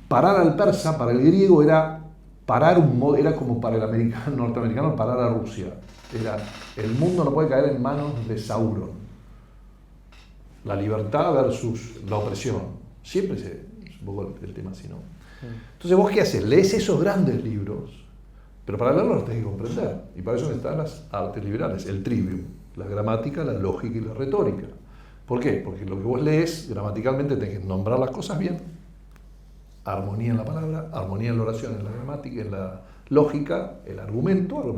parar al persa, para el griego, era como para el norteamericano parar a Rusia. Era, el mundo no puede caer en manos de Sauron. La libertad versus la opresión. Siempre es un poco el tema así, ¿no? Entonces, ¿vos qué haces? Lees esos grandes libros, pero para leerlos los tenés que comprender. Y para eso están las artes liberales, el trivium, la gramática, la lógica y la retórica. ¿Por qué? Porque lo que vos lees, gramaticalmente, tenés que nombrar las cosas bien. Armonía en la palabra, armonía en la oración, en la gramática, en la lógica, el argumento,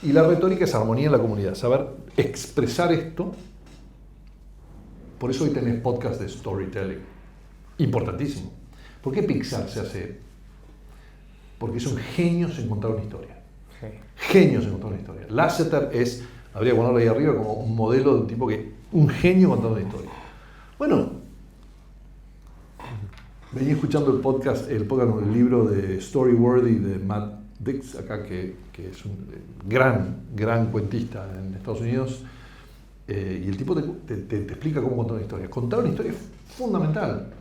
y la retórica es armonía en la comunidad, saber expresar esto. Por eso hoy tenés podcast de storytelling, importantísimo. ¿Por qué Pixar se hace? Porque son genios en contar una historia. Sí. Genios en contar una historia. Lasseter habría que ponerlo ahí arriba como un modelo de un tipo un genio contando una historia. Bueno, venía escuchando el podcast con el libro de Storyworthy de Matt Dix, acá que es un gran cuentista en Estados Unidos, y el tipo te explica cómo contar una historia. Contar una historia es fundamental.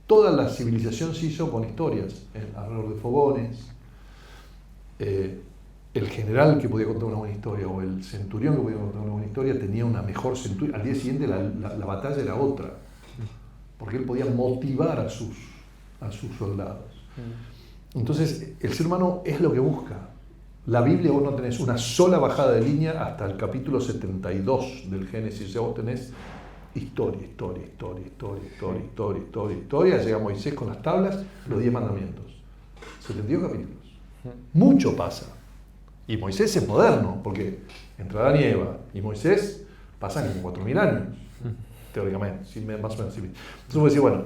Toda la civilización se hizo con historias, alrededor de fogones. El general que podía contar una buena historia o el centurión que podía contar una buena historia tenía una mejor centurión. Al día siguiente la batalla era otra, porque él podía motivar a sus soldados. Entonces, el ser humano es lo que busca. La Biblia, vos no tenés una sola bajada de línea hasta el capítulo 72 del Génesis. O sea, vos tenés historia. Llega Moisés con las tablas, los 10 mandamientos. 72 capítulos. Mucho pasa. Y Moisés es moderno, porque entre Adán y Eva y Moisés pasan como 4.000 años, teóricamente, más o menos. Entonces vos decís, bueno,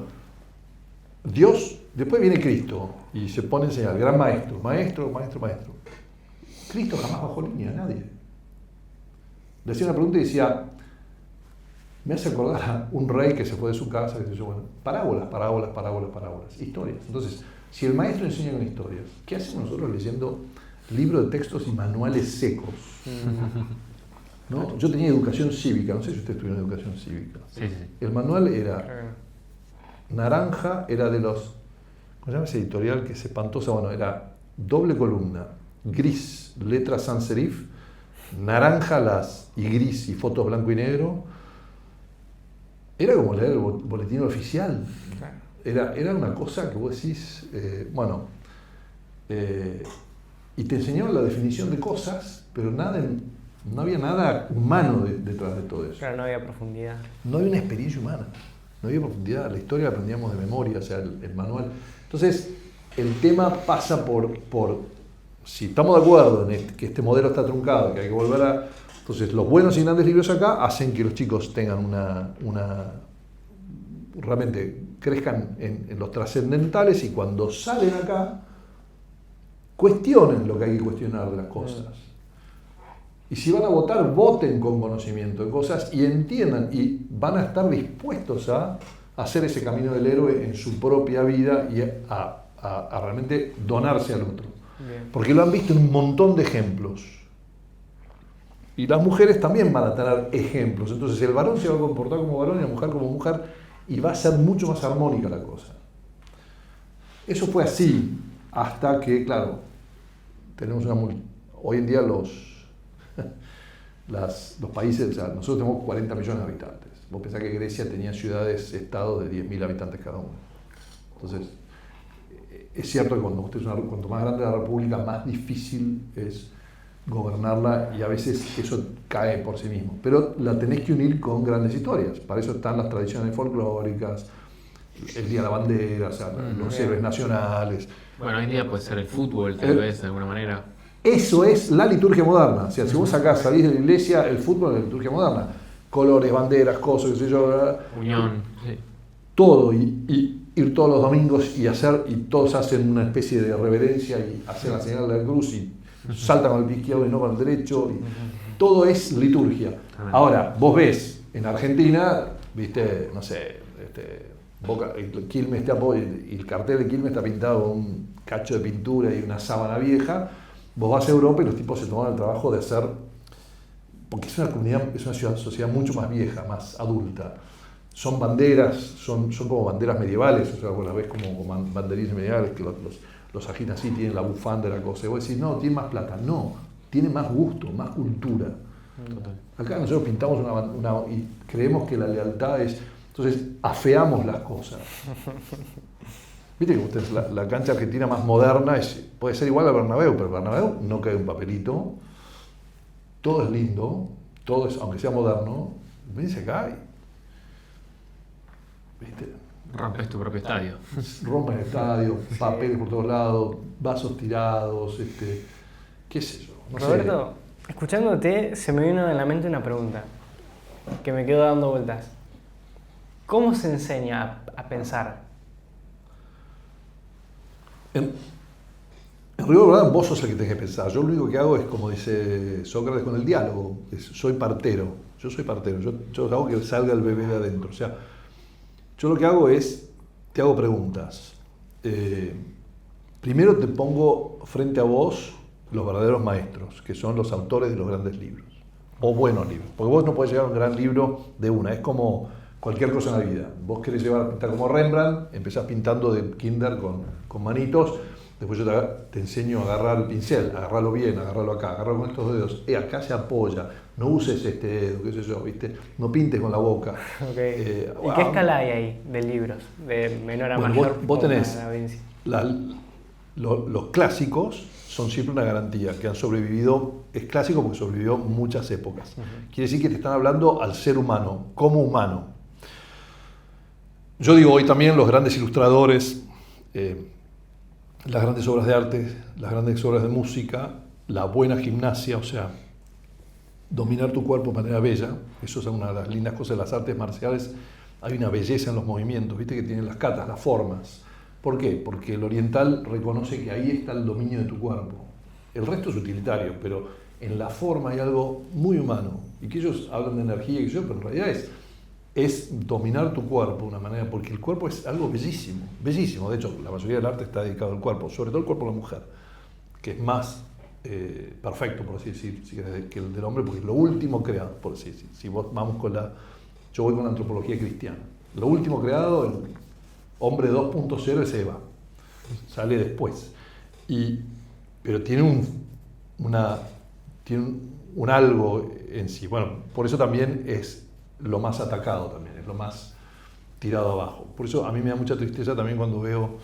Dios, después viene Cristo y se pone a enseñar, gran maestro. Cristo jamás bajó línea a nadie. Le hacía una pregunta y decía, me hace acordar a un rey que se fue de su casa, que dice, bueno, parábolas, historias. Entonces, si el maestro enseña con historias, ¿qué hacemos nosotros leyendo libros de textos y manuales secos? ¿No? Yo tenía educación cívica, no sé si ustedes tuvieron educación cívica. Sí. El manual era naranja, era de los, ¿cómo se llama ese editorial que es espantosa? Bueno, era doble columna, gris, letras sans serif, naranja y gris y fotos blanco y negro. Era como leer el boletín oficial. Era una cosa que vos decís, y te enseñaban la definición de cosas, pero no había nada humano detrás de todo eso. Claro, no había profundidad. No había una experiencia humana, no había profundidad. La historia la aprendíamos de memoria, o sea, el manual. Entonces, el tema pasa por si estamos de acuerdo en que este modelo está truncado, que hay que volver a... Entonces, los buenos y grandes libros acá hacen que los chicos tengan realmente crezcan en los trascendentales, y cuando salen acá, cuestionen lo que hay que cuestionar de las cosas. Y si van a votar, voten con conocimiento de cosas y entiendan, y van a estar dispuestos a hacer ese camino del héroe en su propia vida y a realmente donarse al otro. Bien. Porque lo han visto en un montón de ejemplos. Y las mujeres también van a tener ejemplos. Entonces el varón se va a comportar como varón y la mujer como mujer, y va a ser mucho más armónica la cosa. Eso fue así hasta que, claro, tenemos hoy en día los países, o sea, nosotros tenemos 40 millones de habitantes. Vos pensás que Grecia tenía ciudades, estados de 10.000 habitantes cada uno. Entonces, es cierto que cuanto más grande la república, más difícil es gobernarla, y a veces eso cae por sí mismo. Pero la tenés que unir con grandes historias. Para eso están las tradiciones folclóricas, el Día de la Bandera, o sea, los héroes nacionales. Bueno, hoy en día puede ser el fútbol, tal vez, de alguna manera. Eso es la liturgia moderna. O sea, si vos acá salís de la iglesia, el fútbol es la liturgia moderna. Colores, banderas, cosas, qué sé yo. Unión. Sí. Todo, y ir todos los domingos y todos hacen una especie de reverencia y hacen la señal de la cruz, y salta con el pie izquierdo y no con el derecho. Y todo es liturgia. Ahora, vos ves en Argentina, viste, no sé, Quilmes y el cartel de Quilmes está pintado con un cacho de pintura y una sábana vieja. Vos vas a Europa y los tipos se toman el trabajo de hacer, porque es una comunidad, es una sociedad mucho más vieja, más adulta. Son banderas, son como banderas medievales, o sea, vos las ves como banderines medievales que los agitan así, tienen la bufanda de la cosa. Y vos decís, no, tiene más plata. No, tiene más gusto, más cultura. Total. Acá nosotros pintamos y creemos que la lealtad es... Entonces, afeamos las cosas. Viste que ustedes, la cancha argentina más moderna puede ser igual a Bernabéu, pero Bernabéu no cae un papelito. Todo es lindo, todo es, aunque sea moderno, se cae. ¿Viste? Rompes tu propio estadio. Rompen el estadio, papeles por todos lados, vasos tirados, qué sé yo. No Roberto, escuchándote se me vino en la mente una pregunta que me quedó dando vueltas. ¿Cómo se enseña a pensar? En rigor, ¿verdad? Vos sos el que tenés que pensar. Yo lo único que hago es, como dice Sócrates con el diálogo, soy partero. Yo soy partero. Yo hago que salga el bebé de adentro. O sea, yo lo que hago es, te hago preguntas. Primero te pongo frente a vos los verdaderos maestros, que son los autores de los grandes libros, o buenos libros. Porque vos no podés llegar a un gran libro de una. Es como cualquier cosa en la vida. Vos querés llevar a pintar como Rembrandt, empezás pintando de kinder con manitos, después yo te enseño a agarrar el pincel, agarrarlo bien, agarrarlo acá, agarrarlo con estos dedos, acá se apoya, no uses este dedo, qué sé yo, ¿viste? No pintes con la boca. Okay. ¿Y qué escala hay ahí de libros? De menor a mayor. Vos tenés los clásicos, son siempre una garantía, que han sobrevivido, es clásico porque sobrevivió muchas épocas. Quiere decir que te están hablando al ser humano, como humano. Yo digo hoy también los grandes ilustradores, las grandes obras de arte, las grandes obras de música, la buena gimnasia, o sea, dominar tu cuerpo de manera bella, eso es una de las lindas cosas de las artes marciales, hay una belleza en los movimientos, viste que tienen las katas, las formas. ¿Por qué? Porque el oriental reconoce que ahí está el dominio de tu cuerpo. El resto es utilitario, pero en la forma hay algo muy humano, y que ellos hablan de energía, pero en realidad es dominar tu cuerpo de una manera, porque el cuerpo es algo bellísimo, bellísimo. De hecho, la mayoría del arte está dedicado al cuerpo, sobre todo el cuerpo de la mujer, que es más perfecto, por así decir, que el del hombre, porque es lo último creado, por así decir. Si vos vamos yo voy con la antropología cristiana. Lo último creado, el hombre 2.0 es Eva, sale después. Pero tiene un algo en sí. Bueno, por eso también es lo más atacado también, es lo más tirado abajo. Por eso a mí me da mucha tristeza también cuando veo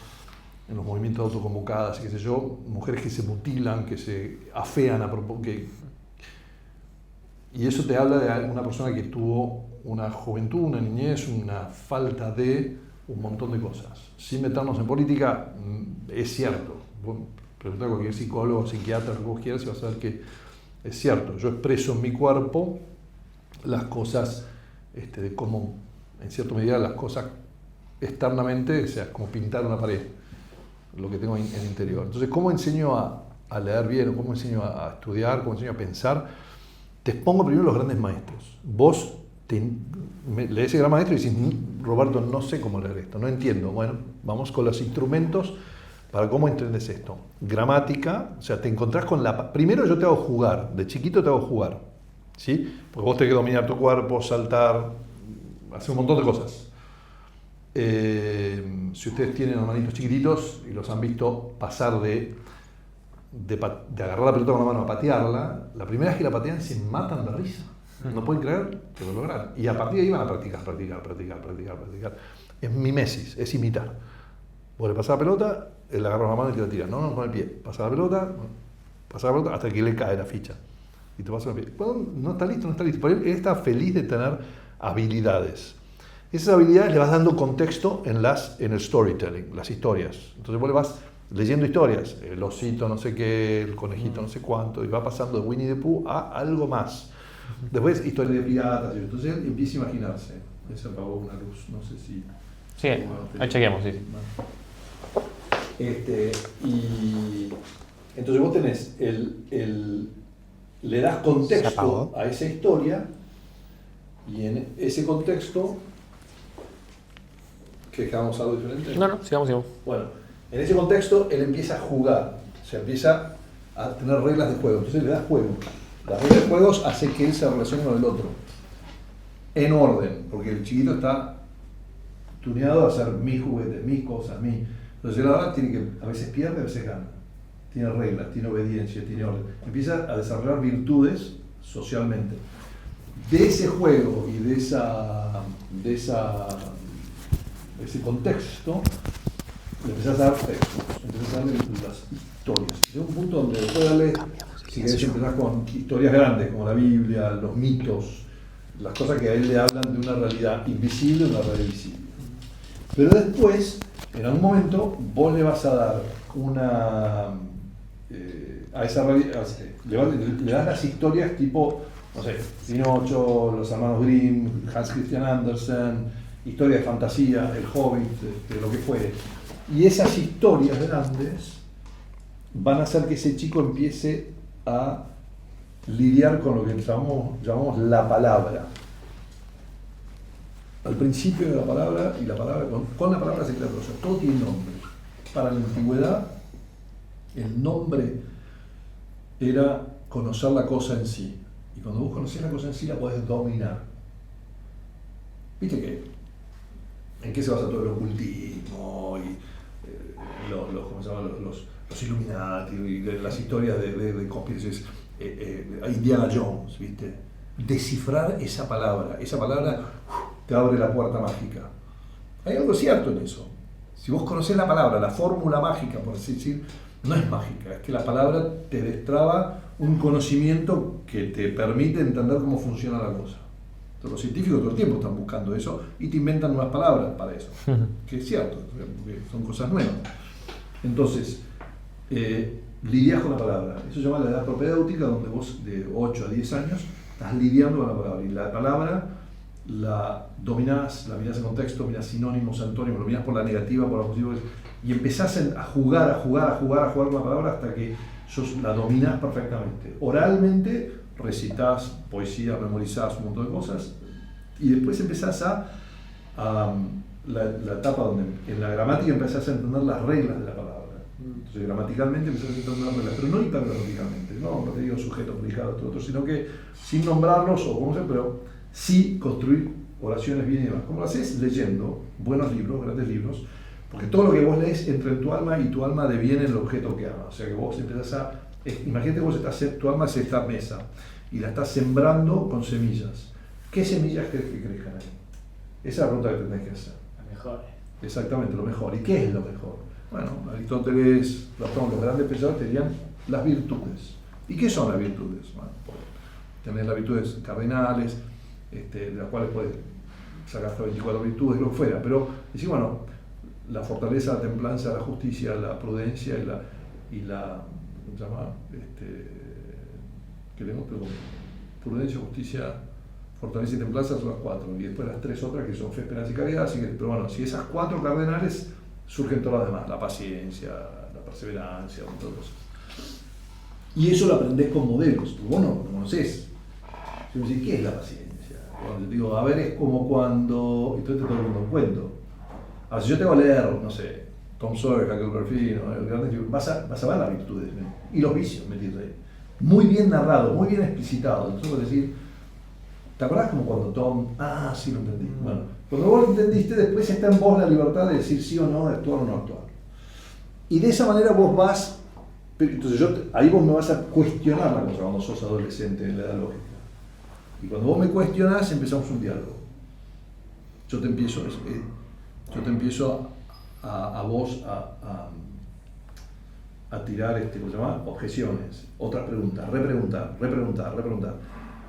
en los movimientos de autoconvocadas, qué sé yo, mujeres que se mutilan, que se afean a propósito. Y eso te habla de una persona que tuvo una juventud, una niñez, una falta de un montón de cosas. Sin meternos en política, es cierto. Preguntar a cualquier psicólogo, psiquiatra, lo que vos quieras, y vas a ver que es cierto. Yo expreso en mi cuerpo las cosas de cómo, en cierta medida, las cosas externamente, o sea, como pintar una pared, lo que tengo en el interior. Entonces, ¿cómo enseño a leer bien, o cómo enseño a estudiar, cómo enseño a pensar? Te expongo primero los grandes maestros. Vos lees el gran maestro y dices, Roberto, no sé cómo leer esto, no entiendo. Bueno, vamos con los instrumentos para cómo entiendes esto. Gramática, o sea, te encontrás con primero yo te hago jugar, de chiquito te hago jugar, ¿sí? Porque vos tenés que dominar tu cuerpo, saltar, hacer un montón de cosas. Si ustedes tienen hermanitos chiquititos y los han visto pasar de agarrar la pelota con la mano a patearla, la primera vez que la patean se matan de risa. No pueden creer que lo lograron. Y a partir de ahí van a practicar. Es mimesis, es imitar. Vos le pasás la pelota, él agarra la mano y te la tira. No, con el pie. Pasa la pelota, hasta que le cae la ficha. Y te pasa el pie. Bueno, no está listo. Pero él está feliz de tener habilidades. Esas habilidades le vas dando contexto en el storytelling, las historias. Entonces vos le vas leyendo historias. El osito no sé qué, el conejito no sé cuánto, y va pasando de Winnie the Pooh a algo más. Después, historias de piratas. Entonces él empieza a imaginarse. Se apagó una luz, no sé si... Sí, ahí chequeamos, sí. Entonces vos tenés le das contexto a esa historia y en ese contexto... ¿Qué hagamos algo diferente? No, sigamos. Bueno, en ese contexto él empieza a jugar, o sea, empieza a tener reglas de juego, entonces le das juego. Las reglas de juegos hacen que él se relacione con el otro, en orden, porque el chiquito está tuneado a hacer mis juguetes, mis cosas, Entonces él ahora tiene que, a veces pierde, a veces gana. Tiene reglas, tiene obediencia, tiene orden. Empieza a desarrollar virtudes socialmente. De ese juego y de ese contexto, le empezás a dar textos, empezás a darle las historias. Llega un punto donde después darle, si querés empezar con historias grandes, como la Biblia, los mitos, las cosas que a él le hablan de una realidad invisible, una realidad visible. Pero después, en algún momento, vos le vas a dar a esa realidad, le das las historias tipo, no sé, Pinocho, los hermanos Grimm, Hans Christian Andersen, historia de fantasía, el Hobbit, lo que fuere. Y esas historias grandes van a hacer que ese chico empiece a lidiar con lo que llamamos la palabra. Al principio de la palabra, y la palabra con la palabra se crea todo, o sea, todo tiene nombre. Para la antigüedad, el nombre era conocer la cosa en sí. Y cuando vos conocés la cosa en sí, la podés dominar. ¿Viste qué? ¿En qué se basa todo el ocultismo y los Illuminati y las historias de conspiraciones? Indiana Jones, ¿viste? Descifrar esa palabra te abre la puerta mágica. Hay algo cierto en eso. Si vos conocés la palabra, la fórmula mágica, por así decir, no es mágica, es que la palabra te destraba un conocimiento que te permite entender cómo funciona la cosa. Los científicos todo el tiempo están buscando eso y te inventan nuevas palabras para eso, que es cierto, porque son cosas nuevas. Entonces, lidias con la palabra. Eso se llama la edad propedéutica, donde vos de 8 a 10 años estás lidiando con la palabra. Y la palabra la dominás, la mirás en contexto, mirás sinónimos, antónimos, lo mirás por la negativa, por la positiva, y empezás a jugar con la palabra hasta que la dominás perfectamente. Oralmente, recitas poesía, memorizás un montón de cosas y después empezás la etapa donde en la gramática empezás a entender las reglas de la palabra. Entonces gramaticalmente empezás a entender las reglas, pero no hipergramaticalmente, no te digo sujeto, predicado, todo otro, sino que sin nombrarlos o como sea, pero sí construir oraciones bien y demás. ¿Cómo lo haces? Leyendo buenos libros, grandes libros, porque todo lo que vos lees entra en tu alma y tu alma deviene el objeto que ama. O sea que vos empezás imagínate que vos tu alma es esta mesa y la estás sembrando con semillas. ¿Qué semillas crees que crezcan ahí? Esa es la pregunta que tenés que hacer. Lo mejor. Exactamente, lo mejor. ¿Y qué es lo mejor? Bueno, Aristóteles, Platón, los grandes pensadores tenían las virtudes. ¿Y qué son las virtudes? Bueno, tenés las virtudes cardinales, de las cuales puedes sacar hasta 24 virtudes, lo que fuera, pero decir, bueno, la fortaleza, la templanza, la justicia, la prudencia y la ¿cómo se llama? Que tenemos, pero prudencia, justicia, fortaleza y templanza son las 4, y después las 3 otras que son fe, esperanza y caridad, así que, pero bueno, si esas 4 cardenales surgen todas las demás, la paciencia, la perseverancia, un montón de cosas. Y eso lo aprendés con modelos, porque vos no lo conocés. Si me decís, ¿qué es la paciencia? Bueno, te digo, a ver, es como cuando, y tú te estoy dando un cuento. A ver, si yo te voy a leer, no sé, Tom Sawyer, Huckleberry Finn, el gran libro, vas a ver las virtudes y los vicios metidos ahí. Muy bien narrado, muy bien explicitado. Entonces puedes decir, ¿te acordás como cuando Tom, sí lo entendí? Bueno, cuando vos lo entendiste, después está en vos la libertad de decir sí o no, de actuar o no actuar. Y de esa manera vos vas, entonces ahí vos me vas a cuestionar la cosa cuando sos adolescente en la edad lógica. Y cuando vos me cuestionás, empezamos un diálogo. Yo te empiezo a vos a tirar ¿cómo se llama? Objeciones, otras preguntas, repreguntar.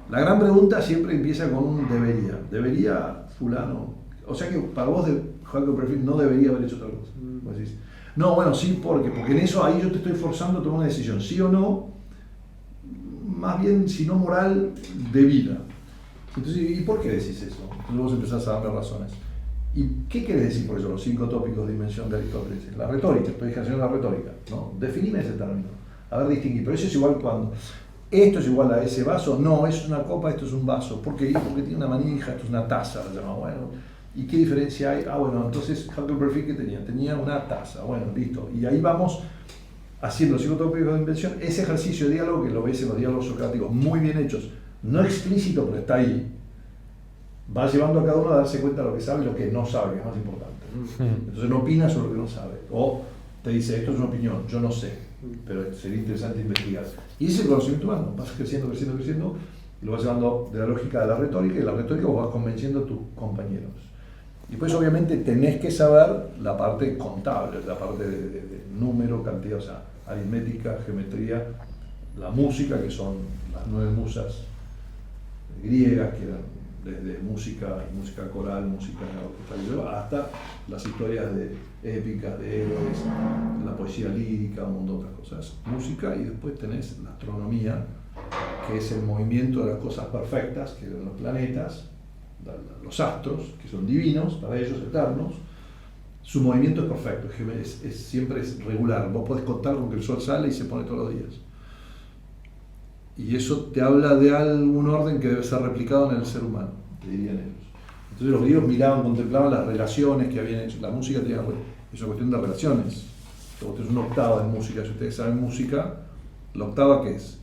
La gran pregunta siempre empieza con un debería fulano, o sea que para vos Huckleberry Finn no debería haber hecho otra cosa. Vos decís, no, bueno, sí, porque en eso ahí yo te estoy forzando a tomar una decisión, sí o no, más bien, si no moral, de vida. Entonces, ¿y por qué decís eso? Entonces vos empezás a darle razones. ¿Y qué querés decir por eso? Los 5 tópicos de invención de Aristóteles. La retórica, estoy ejerciendo la retórica, ¿no? Definime ese término. ver, distinguir, pero eso es igual cuando. ¿Esto es igual a ese vaso? No, eso es una copa, esto es un vaso. ¿Por qué? Porque tiene una manija, esto es una taza, lo llama. Bueno, ¿y qué diferencia hay? Bueno, entonces Huckleberry, ¿qué tenía? Tenía una taza, bueno, listo. Y ahí vamos haciendo psicotópicos de invención, ese ejercicio de diálogo que lo ves en los diálogos socráticos, muy bien hechos, no explícito, pero está ahí. Va llevando a cada uno a darse cuenta de lo que sabe y lo que no sabe, que es más importante. Entonces no opina sobre lo que no sabe. O te dice, esto es una opinión, yo no sé, pero sería interesante investigar. Y ese es el conocimiento humano, vas creciendo, y lo vas llevando de la lógica de la retórica, y la retórica vos vas convenciendo a tus compañeros. Y después obviamente tenés que saber la parte contable, la parte de número, cantidad, o sea, aritmética, geometría, la música, que son las 9 musas griegas, que eran desde música y música coral, música orquestal, hasta las historias épicas de héroes, la poesía lírica, un montón de otras cosas. Música, y después tenés la astronomía, que es el movimiento de las cosas perfectas, que eran los planetas, los astros, que son divinos, para ellos eternos. Su movimiento es perfecto, siempre es regular. Vos podés contar con que el sol sale y se pone todos los días. Y eso te habla de algún orden que debe ser replicado en el ser humano, te dirían ellos. Entonces los griegos miraban, contemplaban las relaciones que habían hecho. La música es una cuestión de relaciones. Vos tenés una octava de música, si ustedes saben música, la octava ¿qué es?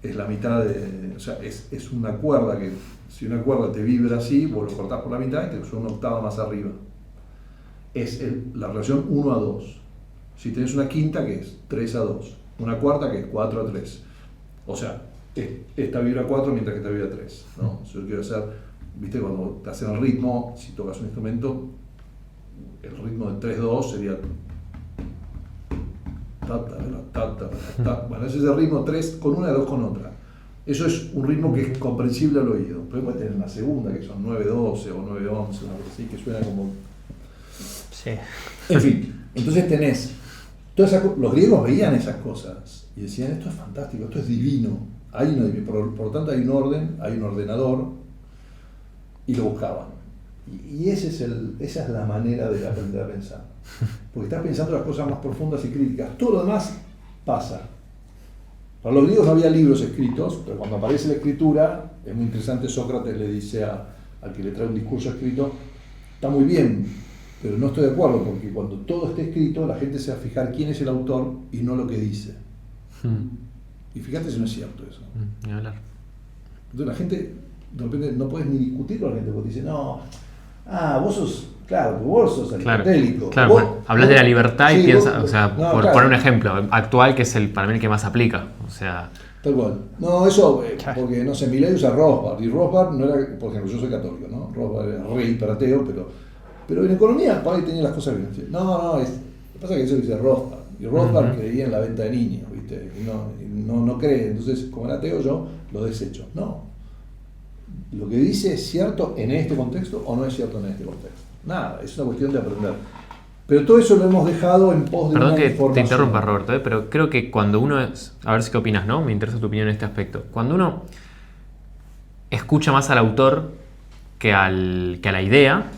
Es la mitad o sea, es una cuerda que, si una cuerda te vibra así, vos lo cortás por la mitad y te suena una octava más arriba. Es la relación 1 a 2. Si tenés una quinta, ¿qué es? 3 a 2. Una cuarta, ¿qué es? 4 a 3. O sea, esta vibra 4 mientras que esta vibra 3, ¿no? Si yo quiero hacer, viste, cuando te hacen el ritmo, si tocas un instrumento, el ritmo de 3-2 sería bueno, ese es el ritmo 3 con una y 2 con otra. Eso es un ritmo que es comprensible al oído. Pero después tenés la segunda, que son 9-12 o 9-11, una cosa así, que suena como... Sí. En fin, entonces tenés... los griegos veían esas cosas y decían, esto es fantástico, esto es divino. Por lo tanto hay un orden, hay un ordenador, y lo buscaban. Y esa es la manera de aprender a pensar. Porque estás pensando las cosas más profundas y críticas. Todo lo demás pasa. Para los griegos no había libros escritos, pero cuando aparece la escritura, es muy interesante, Sócrates le dice al que le trae un discurso escrito, está muy bien, pero no estoy de acuerdo, porque cuando todo esté escrito, la gente se va a fijar quién es el autor y no lo que dice. Y fíjate si no es cierto eso. Ni hablar. Entonces la gente, de repente, no puedes ni discutir con la gente, porque dice, no, vos sos aristotélico. Claro, vos, hablas de la libertad y piensas, o sea, no, por claro. poner un ejemplo actual, que es para mí el que más aplica. O sea, Tal cual. No, eso, porque no sé, Milei usa Rothbard, y Rothbard no era, por ejemplo, yo soy católico, ¿no? Rothbard era re hiperateo, pero en economía, por ahí tenía las cosas bien. No, lo que pasa es que eso dice Rothbard, y Rothbard creía en la venta de niños, ¿viste? Y no cree, entonces, como era ateo, yo lo desecho. No. Lo que dice es cierto en este contexto o no es cierto en este contexto. Nada, es una cuestión de aprender. Pero todo eso lo hemos dejado en pos de perdón una que información. te interrumpa, Roberto, pero creo que cuando uno es... A ver si qué opinas, ¿no? Me interesa tu opinión en este aspecto. Cuando uno escucha más al autor que a la idea,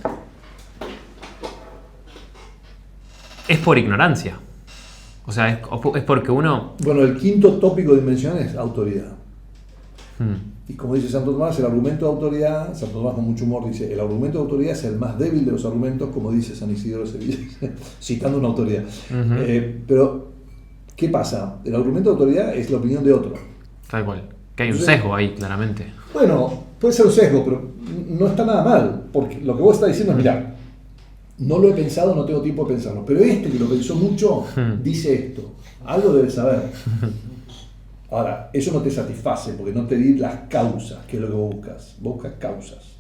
es por ignorancia. O sea, es porque uno... Bueno, el quinto tópico de invención es autoridad. Y como dice Santo Tomás, el argumento de autoridad, Santo Tomás con mucho humor dice, el argumento de autoridad es el más débil de los argumentos, como dice San Isidoro de Sevilla, citando una autoridad. Pero, ¿qué pasa? El argumento de autoridad es la opinión de otro. Tal cual. Que hay un sesgo ahí, claramente. Bueno, puede ser un sesgo, pero no está nada mal, porque lo que vos estás diciendo es, mirá, no lo he pensado, no tengo tiempo de pensarlo, pero este que lo pensó mucho, dice esto, algo debe saber. Ahora, eso no te satisface porque no te di las causas, que es lo que vos buscas. Vos buscas causas.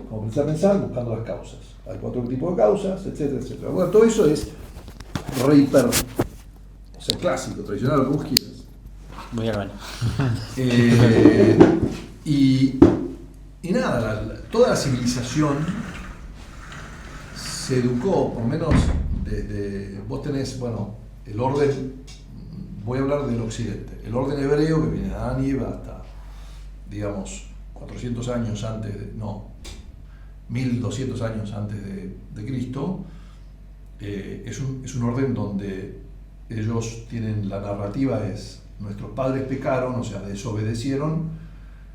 Como pensar, buscando las causas. Hay 4 tipos de causas, etcétera, etcétera. Bueno, todo eso es o sea, clásico, tradicional, lo que vos quieras. Muy hermano. Y nada, toda la civilización se educó, por lo menos desde... Vos tenés, bueno, el orden... Voy a hablar del occidente. El orden hebreo, que viene de Adán y Eva hasta, digamos, 400 años antes de... No, 1200 años antes de Cristo, es un orden donde ellos tienen, la narrativa es, nuestros padres pecaron, o sea, desobedecieron,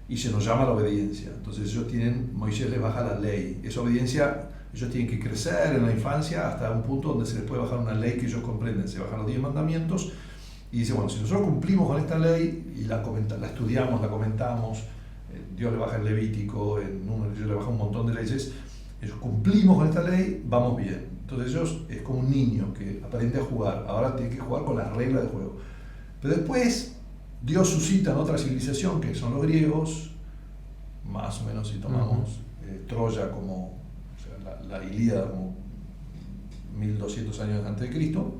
y se nos llama la obediencia. Entonces ellos tienen, Moisés les baja la ley. Esa obediencia, ellos tienen que crecer en la infancia hasta un punto donde se les puede bajar una ley que ellos comprenden. Se bajan los 10 mandamientos y dice, bueno, si nosotros cumplimos con esta ley y la estudiamos, la comentamos, Dios le baja el Levítico, en Números, Dios le baja un montón de leyes, ellos cumplimos con esta ley, vamos bien. Entonces ellos es como un niño que aprende a jugar, ahora tiene que jugar con las reglas del juego. Pero después Dios suscita en otra civilización, que son los griegos, más o menos si tomamos Troya como, o sea, la Ilíada como 1200 años antes de Cristo,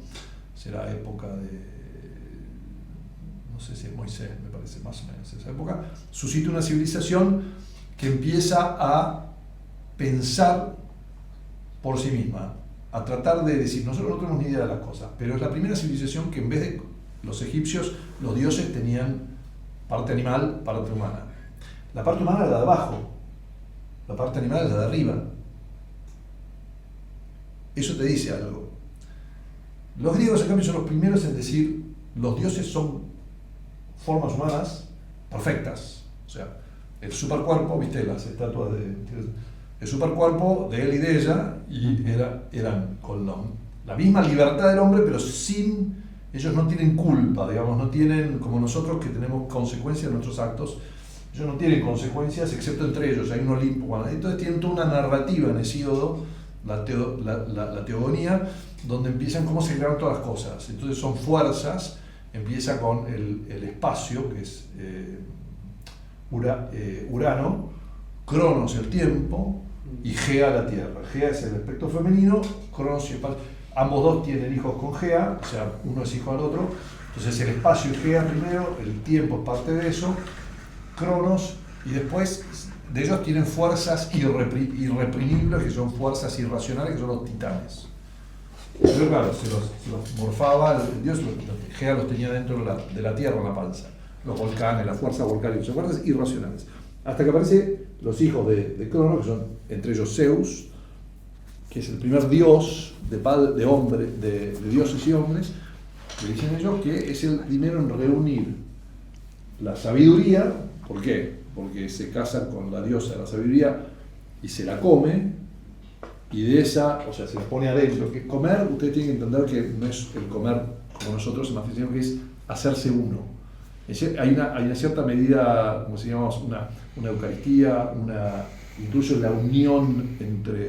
será época de, no sé si es Moisés, me parece más o menos esa época, suscita una civilización que empieza a pensar por sí misma, a tratar de decir, nosotros no tenemos ni idea de las cosas, pero es la primera civilización que en vez de los egipcios, los dioses tenían parte animal, parte humana. La parte humana era la de abajo, la parte animal es la de arriba. Eso te dice algo. Los griegos, en cambio, son los primeros en decir, los dioses son formas humanas perfectas. O sea, el supercuerpo, viste las estatuas el supercuerpo de él y de ella, y eran con la misma libertad del hombre, pero sin... Ellos no tienen culpa, digamos, no tienen, como nosotros que tenemos consecuencias de nuestros actos, ellos no tienen consecuencias excepto entre ellos, hay un Olimpo. Bueno, entonces tienen toda una narrativa en Hesíodo, la teogonía, donde empiezan cómo se crean todas las cosas. Entonces son fuerzas, empieza con el espacio, que es Urano, Cronos el tiempo, y Gea la tierra. Gea es el aspecto femenino, Cronos y espacio. Ambos dos tienen hijos con Gea, o sea, uno es hijo del otro. Entonces el espacio es Gea primero, el tiempo es parte de eso, Cronos, y después de ellos tienen fuerzas irreprimibles, que son fuerzas irracionales, que son los titanes. Pero claro, se los morfaba, Dios Gea los tenía dentro de la tierra, en la panza. Los volcanes, la fuerza volcánica, son fuerzas irracionales. Hasta que aparecen los hijos de Cronos, que son entre ellos Zeus, que es el primer dios de dioses y hombres, que dicen ellos que es el primero en reunir la sabiduría. ¿Por qué? Porque se casa con la diosa de la sabiduría y se la come, y de esa, o sea, se la pone adentro. Que comer, ustedes tienen que entender que no es el comer como nosotros, sino que es hacerse uno. Hay una cierta medida, como si llamamos, una Eucaristía, incluso la unión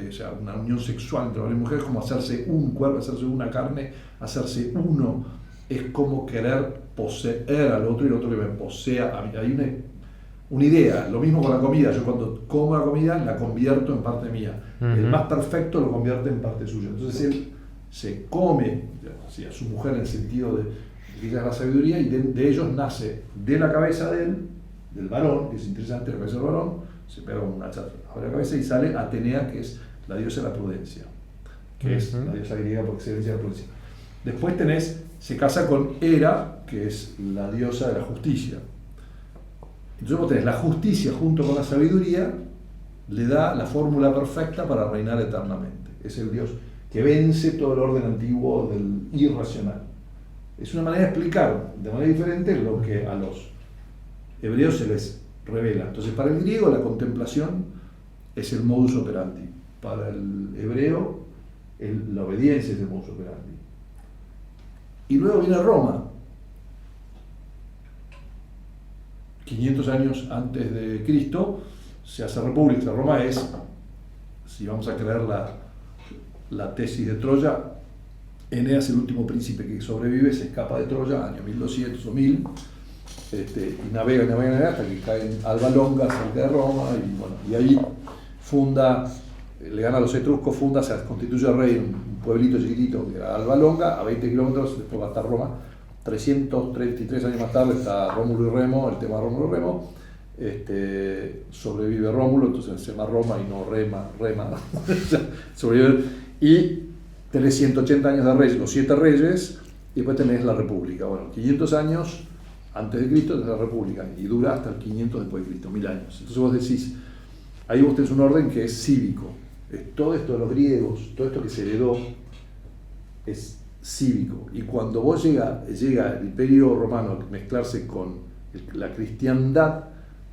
o sea, una unión sexual entre hombre y mujer, es como hacerse un cuerpo, hacerse una carne, hacerse uno, es como querer poseer al otro y el otro que me posea a mí. Hay una idea, lo mismo con la comida, yo cuando como la comida la convierto en parte mía, el más perfecto lo convierte en parte suya, entonces él se come a su mujer en el sentido de que ella es la sabiduría, y de ellos nace de la cabeza del varón, que es interesante, la cabeza del varón, se pega un hachazo a la cabeza y sale Atenea, que es la diosa de la prudencia, que es la diosa griega por excelencia de la prudencia. Después se casa con Hera, que es la diosa de la justicia. Entonces vos tenés la justicia junto con la sabiduría, le da la fórmula perfecta para reinar eternamente. Es el dios que vence todo el orden antiguo del irracional. Es una manera de explicar de manera diferente lo que a los hebreos se les revela. Entonces, para el griego la contemplación es el modus operandi. Para el hebreo la obediencia es el modus operandi. Y luego viene Roma, 500 años antes de Cristo, se hace república. Roma es, si vamos a creer la tesis de Troya, Eneas, el último príncipe que sobrevive, se escapa de Troya, año 1200 o 1000, y navega hasta que cae en Alba Longa, cerca de Roma, y ahí funda, le gana a los etruscos, se constituye rey en un pueblito chiquitito que era Alba Longa, a 20 kilómetros, después va a estar Roma. 333 años más tarde está Rómulo y Remo, el tema de Rómulo y Remo, sobrevive Rómulo, entonces se llama Roma y no Rema, sobrevive, y tenés 180 años de reyes, los 7 reyes, y después tenés la república. Bueno, 500 años antes de Cristo tenés la república, y dura hasta el 500 después de Cristo, 1000 años. Entonces vos decís, ahí vos tenés un orden que es cívico, es todo esto de los griegos, todo esto que se heredó, es cívico. Y cuando vos llega el Imperio Romano a mezclarse con la cristiandad,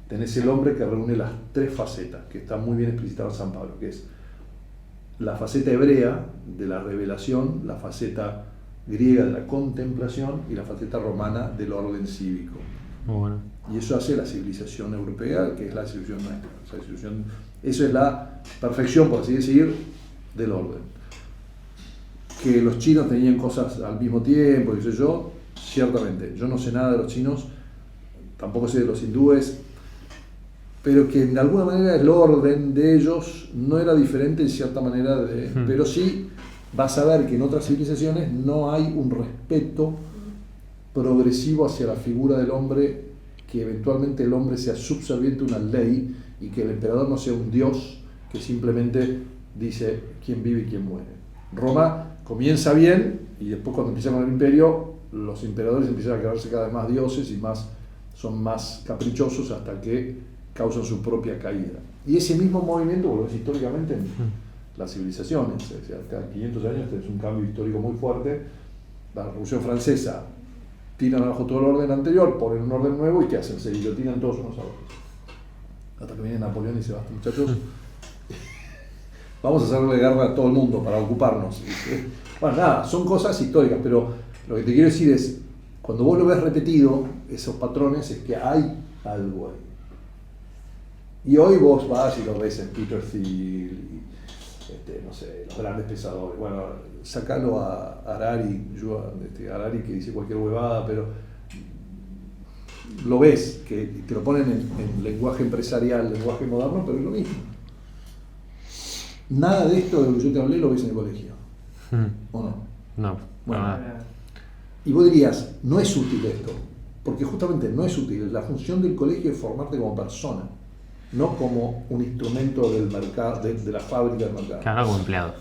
tenés el hombre que reúne las tres facetas, que está muy bien explicitado en San Pablo, que es la faceta hebrea de la revelación, la faceta griega de la contemplación y la faceta romana del orden cívico. Muy bueno. Y eso hace la civilización europea, que es la civilización nuestra. Eso es la perfección, por así decir, del orden. Que los chinos tenían cosas al mismo tiempo, qué sé yo, ciertamente. Yo no sé nada de los chinos, tampoco sé de los hindúes, pero que de alguna manera el orden de ellos no era diferente en cierta manera pero sí vas a ver que en otras civilizaciones no hay un respeto progresivo hacia la figura del hombre, que eventualmente el hombre sea subserviente a una ley y que el emperador no sea un dios que simplemente dice quién vive y quién muere. Roma comienza bien y después cuando empieza con el imperio, los emperadores empiezan a quedarse cada vez más dioses y son más caprichosos hasta que causan su propia caída. Y ese mismo movimiento, lo ves históricamente en las civilizaciones, o sea, cada 500 años tenés un cambio histórico muy fuerte. La Revolución Francesa, tiran abajo todo el orden anterior, ponen un orden nuevo y ¿qué hacen? Se guillotinan todos unos a otros. Hasta que viene Napoleón y dice, basta muchachos, vamos a hacerle guerra a todo el mundo para ocuparnos. Bueno, nada, son cosas históricas, pero lo que te quiero decir es, cuando vos lo ves repetido, esos patrones, es que hay algo ahí. Y hoy vos vas y lo ves en Peter Thiel y no sé, los grandes pensadores. Bueno, sacalo a Harari, Harari que dice cualquier huevada, pero lo ves, que te lo ponen en lenguaje empresarial, lenguaje moderno, pero es lo mismo. Nada de esto de lo que yo te hablé lo ves en el colegio. ¿O no? No, bueno, nada. Y vos dirías, no es útil esto, porque justamente no es útil. La función del colegio es formarte como persona, no como un instrumento del mercado, de la fábrica del mercado. Claro, como empleado.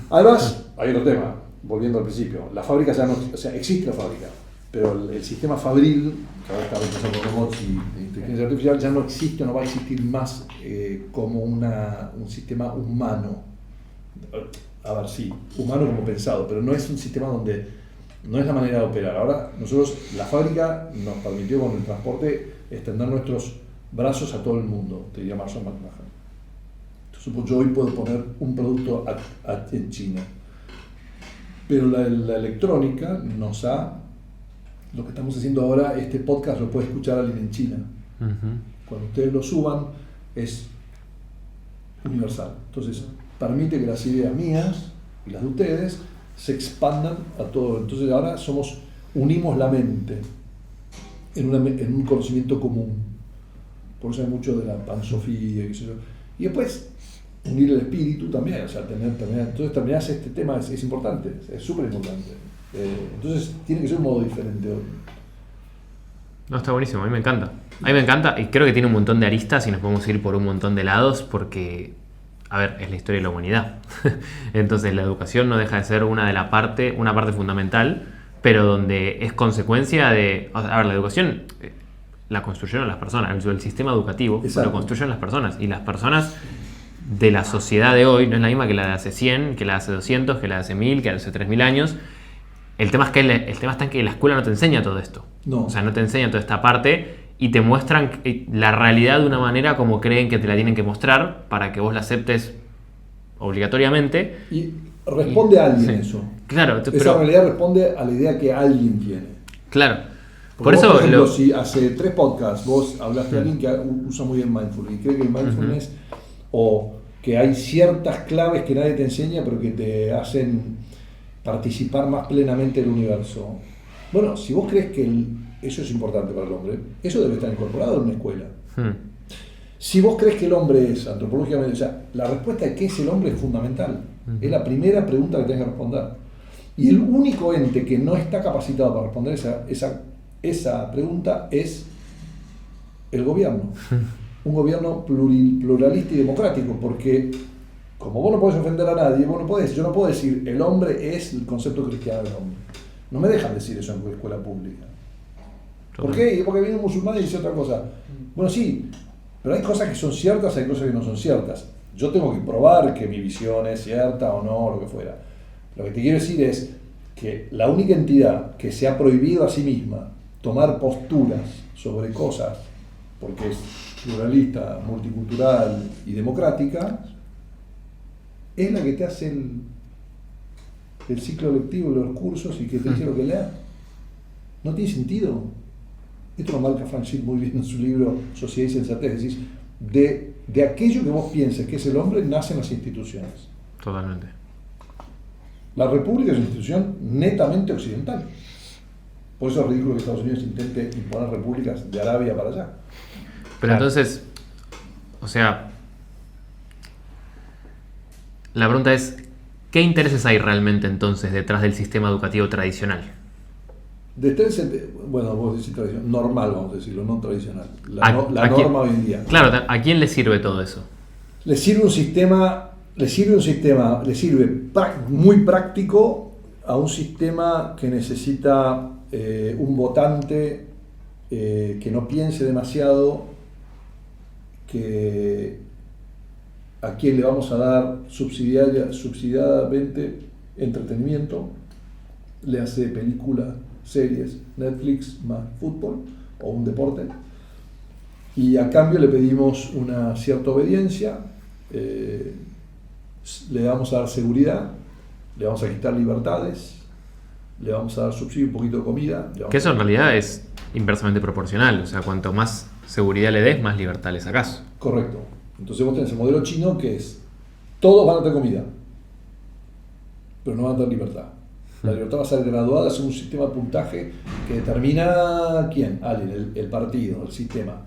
Además, hay otro tema, volviendo al principio, la fábrica ya no, o sea, existe la fábrica, pero el sistema fabril, que ahora está reemplazado por robots y inteligencia artificial, ya no existe, no va a existir más como un sistema humano. A ver, sí, humano como pensado, pero no es un sistema donde, no es la manera de operar. Ahora, nosotros, la fábrica nos permitió con el transporte extender nuestros brazos a todo el mundo, te diría Marshall McLuhan. Entonces, pues, yo hoy puedo poner un producto en China, pero la electrónica nos ha, lo que estamos haciendo ahora, este podcast lo puede escuchar alguien en China. Cuando ustedes lo suban, es universal. Entonces, permite que las ideas mías y las de ustedes se expandan a todo. Entonces, ahora unimos la mente en un conocimiento común. Por eso hay mucho de la pansofía, y después unir el espíritu también, o sea, entonces terminás este tema, es importante, es súper importante. Entonces tiene que ser un modo diferente hoy. No, está buenísimo, a mí me encanta. A mí me encanta y creo que tiene un montón de aristas y nos podemos ir por un montón de lados porque, a ver, es la historia de la humanidad. Entonces la educación no deja de ser una parte fundamental, pero donde es consecuencia de... A ver, la educación... la construyeron las personas, el sistema educativo lo construyen las personas, y las personas de la sociedad de hoy no es la misma que la de hace 100, que la de hace 200, que la de hace 1000, que la de hace 3000 años. El tema está en que la escuela no te enseña todo esto. No. O sea, no te enseña toda esta parte y te muestran la realidad de una manera como creen que te la tienen que mostrar para que vos la aceptes obligatoriamente. Y responde a alguien eso. Claro. Esa realidad responde a la idea que alguien tiene. Claro. Por eso, por ejemplo, si hace 3 podcasts vos hablaste de alguien que usa muy bien mindfulness y cree que el mindfulness o que hay ciertas claves que nadie te enseña pero que te hacen participar más plenamente del universo. Bueno, si vos crees que eso es importante para el hombre, eso debe estar incorporado en una escuela. Si vos crees que el hombre es antropológicamente, o sea, la respuesta de qué es el hombre es fundamental. Es la primera pregunta que tenés que responder. Y el único ente que no está capacitado para responder esa pregunta es el gobierno. Un gobierno pluralista y democrático, porque como vos no podés ofender a nadie, yo no puedo decir el hombre es el concepto cristiano del hombre. No me dejan decir eso en escuela pública. ¿Por qué? Porque viene un musulmán y dice otra cosa. Bueno, sí, pero hay cosas que son ciertas, hay cosas que no son ciertas. Yo tengo que probar que mi visión es cierta o no, o lo que fuera. Lo que te quiero decir es, que la única entidad que se ha prohibido a sí misma tomar posturas sobre cosas, porque es pluralista, multicultural y democrática, es la que te hace el ciclo lectivo de los cursos y que te dice lo que leas. No tiene sentido. Esto lo marca Frank Schiff muy bien en su libro Sociedad y Sensatez. Es decir, de aquello que vos pienses que es el hombre, nacen las instituciones. Totalmente. La República es una institución netamente occidental. Por eso es ridículo que Estados Unidos intente imponer repúblicas de Arabia para allá. Pero entonces, o sea, la pregunta es, ¿qué intereses hay realmente entonces detrás del sistema educativo tradicional? Bueno, vos decís tradicional, normal, vamos a decirlo, no tradicional. La ¿A norma quién? hoy en día. Claro, ¿a quién le sirve todo eso? Le sirve muy práctico a un sistema que necesita un votante que no piense demasiado, a quien le vamos a dar subsidiadamente entretenimiento, le hace películas, series, Netflix más fútbol o un deporte, y a cambio le pedimos una cierta obediencia, le vamos a dar seguridad, le vamos a quitar libertades, le vamos a dar subsidio, un poquito de comida. Que eso en realidad es inversamente proporcional, o sea, cuanto más seguridad le des, más libertad le sacás. Correcto. Entonces vos tenés el modelo chino que es, todos van a tener comida, pero no van a tener libertad. La libertad va a ser graduada según un sistema de puntaje que determina quién, alguien, el partido, el sistema,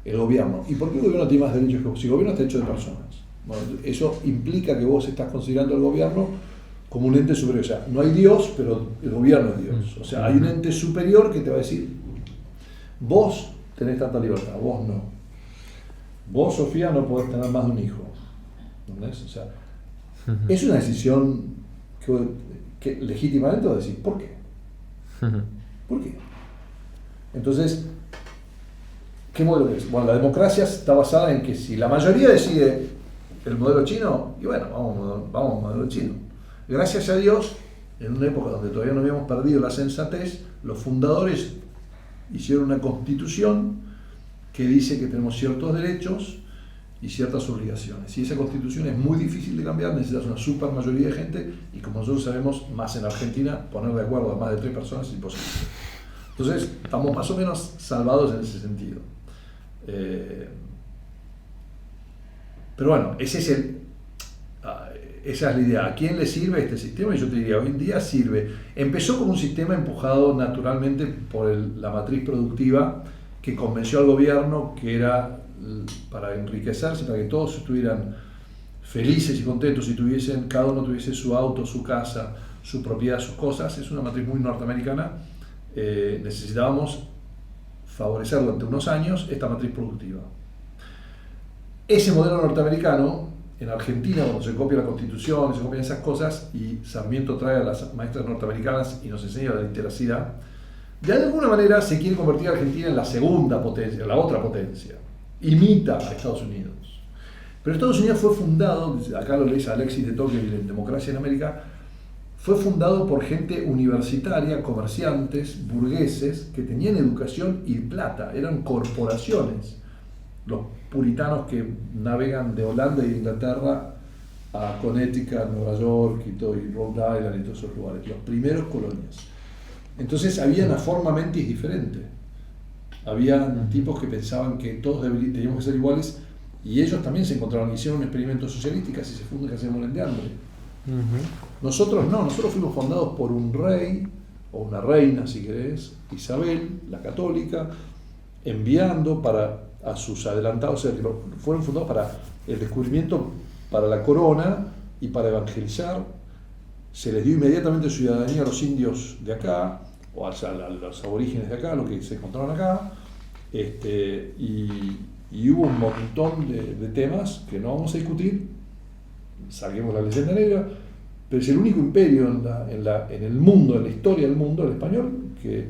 el gobierno. ¿Y por qué el gobierno tiene más derechos que vos? Si el gobierno está hecho de personas. Bueno, eso implica que vos estás considerando al gobierno como un ente superior. O sea, no hay Dios, pero el gobierno es Dios. O sea, hay un ente superior que te va a decir, vos tenés tanta libertad, vos no. Vos, Sofía, no podés tener más de un hijo. ¿Entendés? O sea, es una decisión que legítimamente vas a decir, ¿por qué? ¿Por qué? Entonces, ¿qué modelo es? Bueno, la democracia está basada en que si la mayoría decide el modelo chino, y bueno, vamos al modelo chino. Gracias a Dios, en una época donde todavía no habíamos perdido la sensatez, los fundadores hicieron una constitución que dice que tenemos ciertos derechos y ciertas obligaciones. Y esa constitución es muy difícil de cambiar, necesitas una super mayoría de gente, y como nosotros sabemos, más en Argentina, poner de acuerdo a más de 3 personas es imposible. Entonces, estamos más o menos salvados en ese sentido. Pero bueno, esa es la idea. ¿A quién le sirve este sistema? Y yo te diría, hoy en día sirve. Empezó como un sistema empujado naturalmente por la matriz productiva que convenció al gobierno que era para enriquecerse, para que todos estuvieran felices y contentos y cada uno tuviese su auto, su casa, su propiedad, sus cosas. Es una matriz muy norteamericana. Necesitábamos favorecer durante unos años esta matriz productiva. Ese modelo norteamericano, en Argentina, cuando se copia la Constitución, se copian esas cosas, y Sarmiento trae a las maestras norteamericanas y nos enseña la literacidad, de alguna manera se quiere convertir a Argentina en la segunda potencia, la otra potencia. Imita a Estados Unidos. Pero Estados Unidos fue fundado, acá lo lees a Alexis de Tocqueville en Democracia en América, fue fundado por gente universitaria, comerciantes, burgueses, que tenían educación y plata, eran corporaciones. Los puritanos que navegan de Holanda y de Inglaterra a Connecticut, Nueva York y Rhode Island y todos esos lugares, los primeros colonias. Entonces había una forma mentis diferente. Había tipos que pensaban que todos teníamos que ser iguales, y ellos también se encontraron, hicieron un experimento socialista y casi se funden, casi se mueren de hambre. Nosotros no, nosotros fuimos fundados por un rey, o una reina si querés, Isabel, la católica, enviando a sus adelantados, fueron fundados para el descubrimiento, para la corona y para evangelizar. Se les dio inmediatamente ciudadanía a los indios de acá, o a los aborígenes de acá, los que se encontraron acá, y hubo un montón de temas que no vamos a discutir, saquemos la leyenda negra, pero es el único imperio en el mundo, en la historia del mundo, el español, que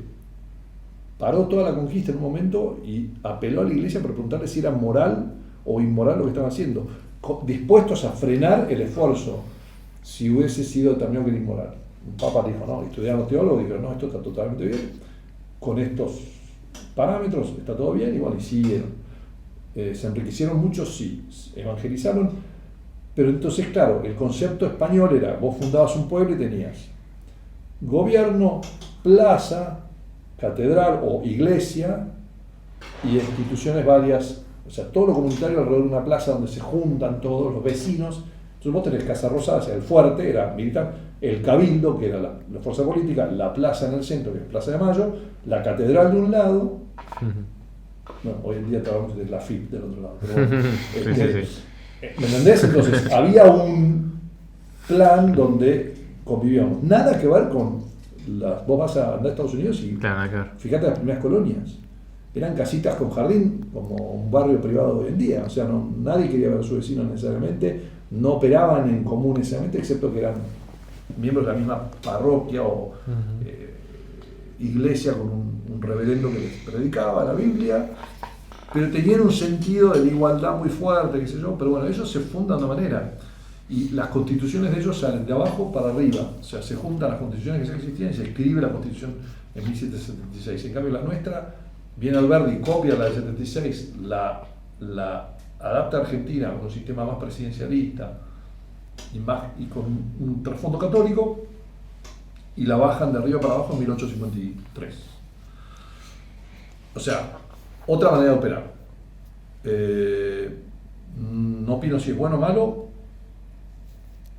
paró toda la conquista en un momento y apeló a la iglesia para preguntarle si era moral o inmoral lo que estaban haciendo, dispuestos a frenar el esfuerzo si hubiese sido determinado que era inmoral. un papa dijo, no, estudiaron los teólogos y dijeron, no, esto está totalmente bien, con estos parámetros está todo bien, y bueno, y siguieron. Se enriquecieron mucho, sí, evangelizaron, pero entonces, claro, el concepto español era, vos fundabas un pueblo y tenías gobierno, plaza, catedral o iglesia y instituciones varias, o sea, todo lo comunitario alrededor de una plaza donde se juntan todos los vecinos. Entonces vos tenés Casa Rosada, o sea, el fuerte era militar, el cabildo, que era la fuerza política, la plaza en el centro, que es Plaza de Mayo, la catedral de un lado, bueno, hoy en día trabajamos de la FIP del otro lado, pero bueno, Sí. ¿me entendés? Entonces había un plan donde convivíamos, nada que ver con vos vas a andar a Estados Unidos y Claro, nada que ver. fíjate las primeras colonias, eran casitas con jardín como un barrio privado hoy en día, o sea, nadie quería ver a su vecino necesariamente, no operaban en común necesariamente, excepto que eran miembros de la misma parroquia o iglesia con un reverendo que les predicaba la Biblia, pero tenían un sentido de igualdad muy fuerte, qué sé yo, pero bueno, ellos se fundan de una manera, y las constituciones de ellos salen de abajo para arriba, o sea, se juntan las constituciones que ya existían y se escribe la constitución en 1776. En cambio, la nuestra, viene Alberdi, copia la de 76, la adapta a Argentina con un sistema más presidencialista y con un trasfondo católico, y la bajan de arriba para abajo en 1853. O sea, otra manera de operar. No opino si es bueno o malo,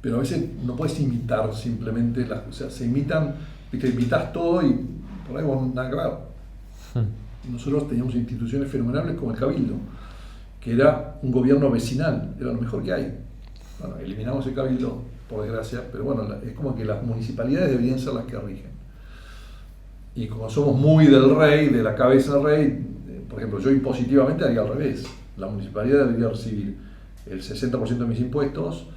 pero a veces no puedes imitar simplemente, o sea, se imitan, te imitas todo y por ahí vos nada que ver. Nosotros teníamos instituciones fenomenales como el Cabildo, que era un gobierno vecinal, era lo mejor que hay. Bueno, eliminamos el Cabildo, por desgracia, pero bueno, es como que las municipalidades deberían ser las que rigen. Y como somos muy del rey, de la cabeza del rey, por ejemplo, yo impositivamente haría al revés. La municipalidad debería recibir el 60% de mis impuestos,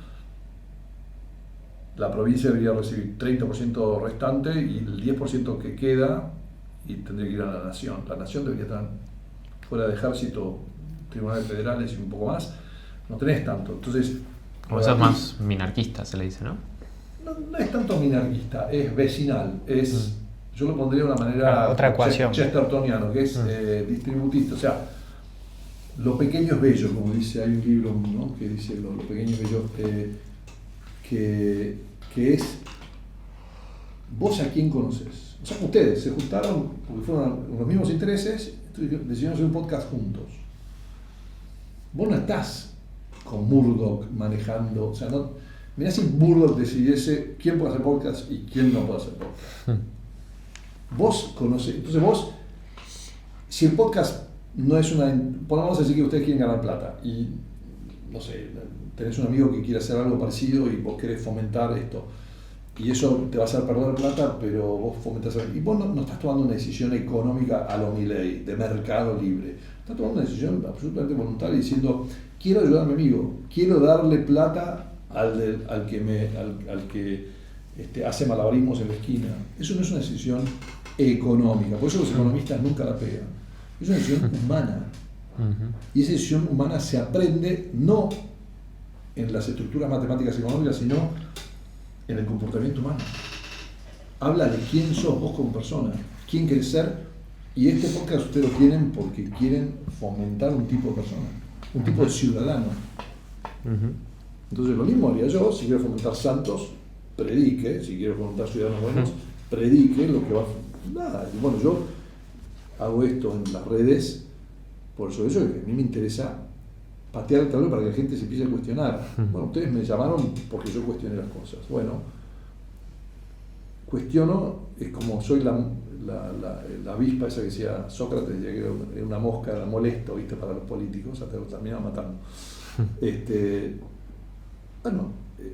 la provincia debería recibir 30% restante y el 10% que queda y tendría que ir a la nación. La nación debería estar fuera de ejército, tribunales federales y un poco más. No tenés tanto. Entonces, Como eso es más minarquista, se le dice, ¿no? no es tanto minarquista, es vecinal, yo lo pondría de una manera otra ecuación. chestertoniano, que es distributista, o sea, lo pequeño es bello, como dice, hay un libro, ¿no?, que dice lo pequeño es bello, que es vos a quién conoces. O sea, ustedes se juntaron porque fueron los mismos intereses, decidieron hacer un podcast juntos. Vos no estás con Murdoch manejando, o sea, no, mirá si Murdoch decidiese quién puede hacer podcast y quién no puede hacer podcast. Vos conocés, entonces vos, si el podcast no es vamos a decir que ustedes quieren ganar plata y, no sé, tenés un amigo que quiere hacer algo parecido y vos querés fomentar esto, y eso te va a hacer perder plata, pero vos fomentás, y vos no estás tomando una decisión económica a lo Milei, de mercado libre, estás tomando una decisión absolutamente voluntaria diciendo, quiero ayudar a mi amigo, quiero darle plata al que hace malabarismos en la esquina. Eso no es una decisión económica, por eso los economistas nunca la pegan, es una decisión humana. Y esa decisión humana se aprende no en las estructuras matemáticas y económicas, sino en el comportamiento humano. Habla de quién sos vos como persona, quién querés ser, y este podcast ustedes lo tienen porque quieren fomentar un tipo de persona, un tipo de ciudadano. Entonces lo mismo haría yo, si quiero fomentar santos, predique, si quiero fomentar ciudadanos buenos, predique lo que va a... Nada, y bueno, yo hago esto en las redes por eso que a mí me interesa patear el tablero para que la gente se empiece a cuestionar. Bueno, ustedes me llamaron porque yo cuestioné las cosas. Bueno, cuestiono, es como soy la avispa esa que decía Sócrates, decía que era una mosca, era molesto, ¿viste?, para los políticos, hasta los terminaban matando. Bueno,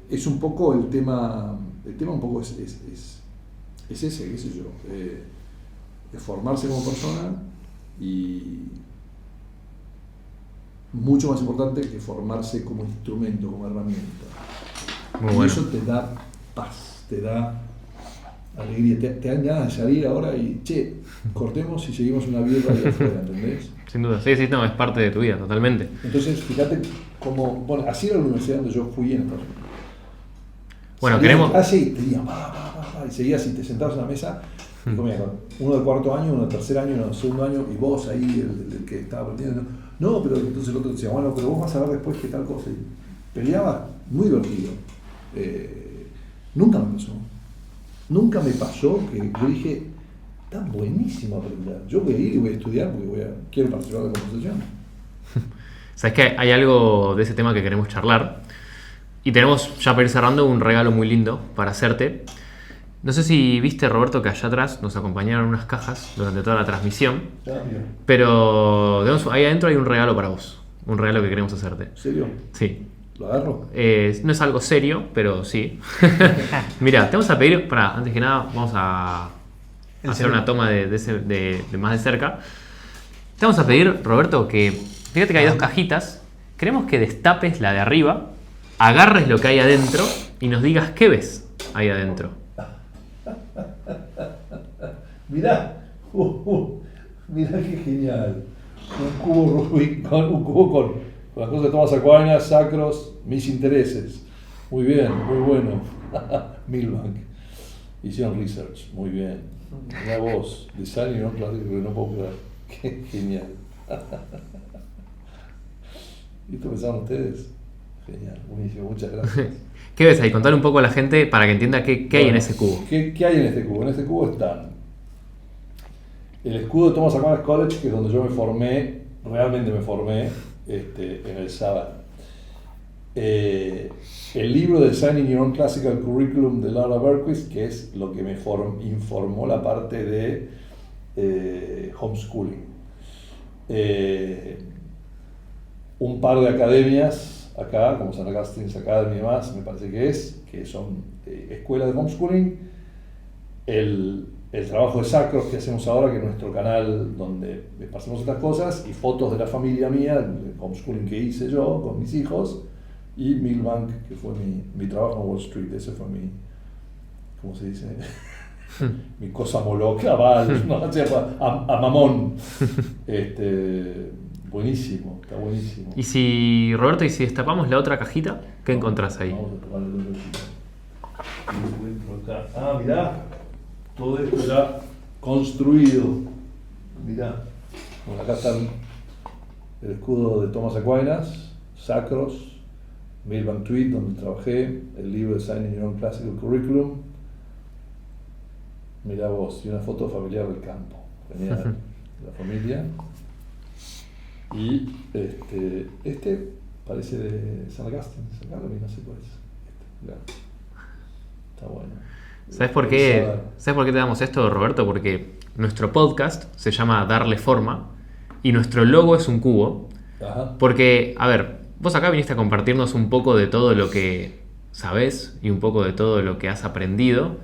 es un poco el tema un poco es ese, qué sé yo, es formarse como persona, y mucho más importante que formarse como instrumento, como herramienta. Muy y bueno. Eso te da paz, te da alegría, te dan ganas de salir ahora y, cortemos y seguimos una birra ahí afuera, ¿entendés? Sin duda, sí, no, es parte de tu vida, totalmente. Entonces, fíjate cómo, bueno, así era la universidad donde yo fui en Estados Unidos. Bueno, Salía queremos... de clase y te diía, y seguías y te sentabas en la mesa y comías con uno de cuarto año, uno de tercer año, uno de segundo año, y vos ahí, el que estaba aprendiendo. No, pero entonces el otro decía, bueno, pero vos vas a ver después qué tal cosa. Y peleaba, muy divertido. Nunca me pasó que yo dije, está buenísimo aprender. Yo voy a ir y voy a estudiar porque quiero participar de la conversación. Sabes que hay algo de ese tema que queremos charlar. Y tenemos, ya para ir cerrando, un regalo muy lindo para hacerte. No sé si viste, Roberto, que allá atrás nos acompañaron unas cajas durante toda la transmisión. Pero digamos, ahí adentro hay un regalo para vos. Un regalo que queremos hacerte. ¿En serio? Sí. ¿Lo agarro? No es algo serio, pero sí. Mira, te vamos a pedir, antes que nada, vamos a hacer una toma de más de cerca. Te vamos a pedir, Roberto, que fíjate que hay dos cajitas. Queremos que destapes la de arriba, agarres lo que hay adentro y nos digas qué ves ahí adentro. Mirá, mirá qué genial. Un cubo Rubik, un cubo con las cosas de Thomas Aquinas, sacros, mis intereses. Muy bien, muy bueno. Milbank. Hicieron research, muy bien. Mirá vos, design y no clásico, no puedo creer. Qué genial. ¿Y esto pensaron ustedes? Genial, buenísimo, muchas gracias. ¿Qué ves ahí? Contale un poco a la gente para que entienda qué hay en ese cubo. ¿Qué hay en este cubo? En este cubo están el escudo de Thomas Aquinas College, que es donde yo me formé, realmente me formé en el Sabbath. El libro de Designing Your Own Classical Curriculum de Laura Berquist, que es lo que me informó la parte de homeschooling. Un par de academias acá, como St. Augustine's Academy y demás, me parece que son escuelas de homeschooling. El trabajo de sacros que hacemos ahora, que es nuestro canal donde pasamos estas cosas, y fotos de la familia mía, el homeschooling que hice yo con mis hijos, y Milbank, que fue mi trabajo en Wall Street. Ese fue mi, ¿cómo se dice? Mi cosa moloclaval, ¿no? A mamón. Buenísimo, está buenísimo. Y si, Roberto, y si destapamos la otra cajita, ¿qué encontrás ahí? Vamos a tomar el otro cajita. Ah, mirá, todo esto ya construido. Mirá, bueno, acá están el escudo de Thomas Aquinas, sacros, Milbank Tweed, donde trabajé, el libro de Designing Your Own Classical Curriculum. Mirá vos, y una foto familiar del campo. Venía la familia. Y este parece de St. Augustine's Academy, no sé cuál es. Está bueno. ¿Sabes por qué te damos esto, Roberto? Porque nuestro podcast se llama Darle Forma y nuestro logo es un cubo. Ajá. Porque, a ver, vos acá viniste a compartirnos un poco de todo lo que sabés y un poco de todo lo que has aprendido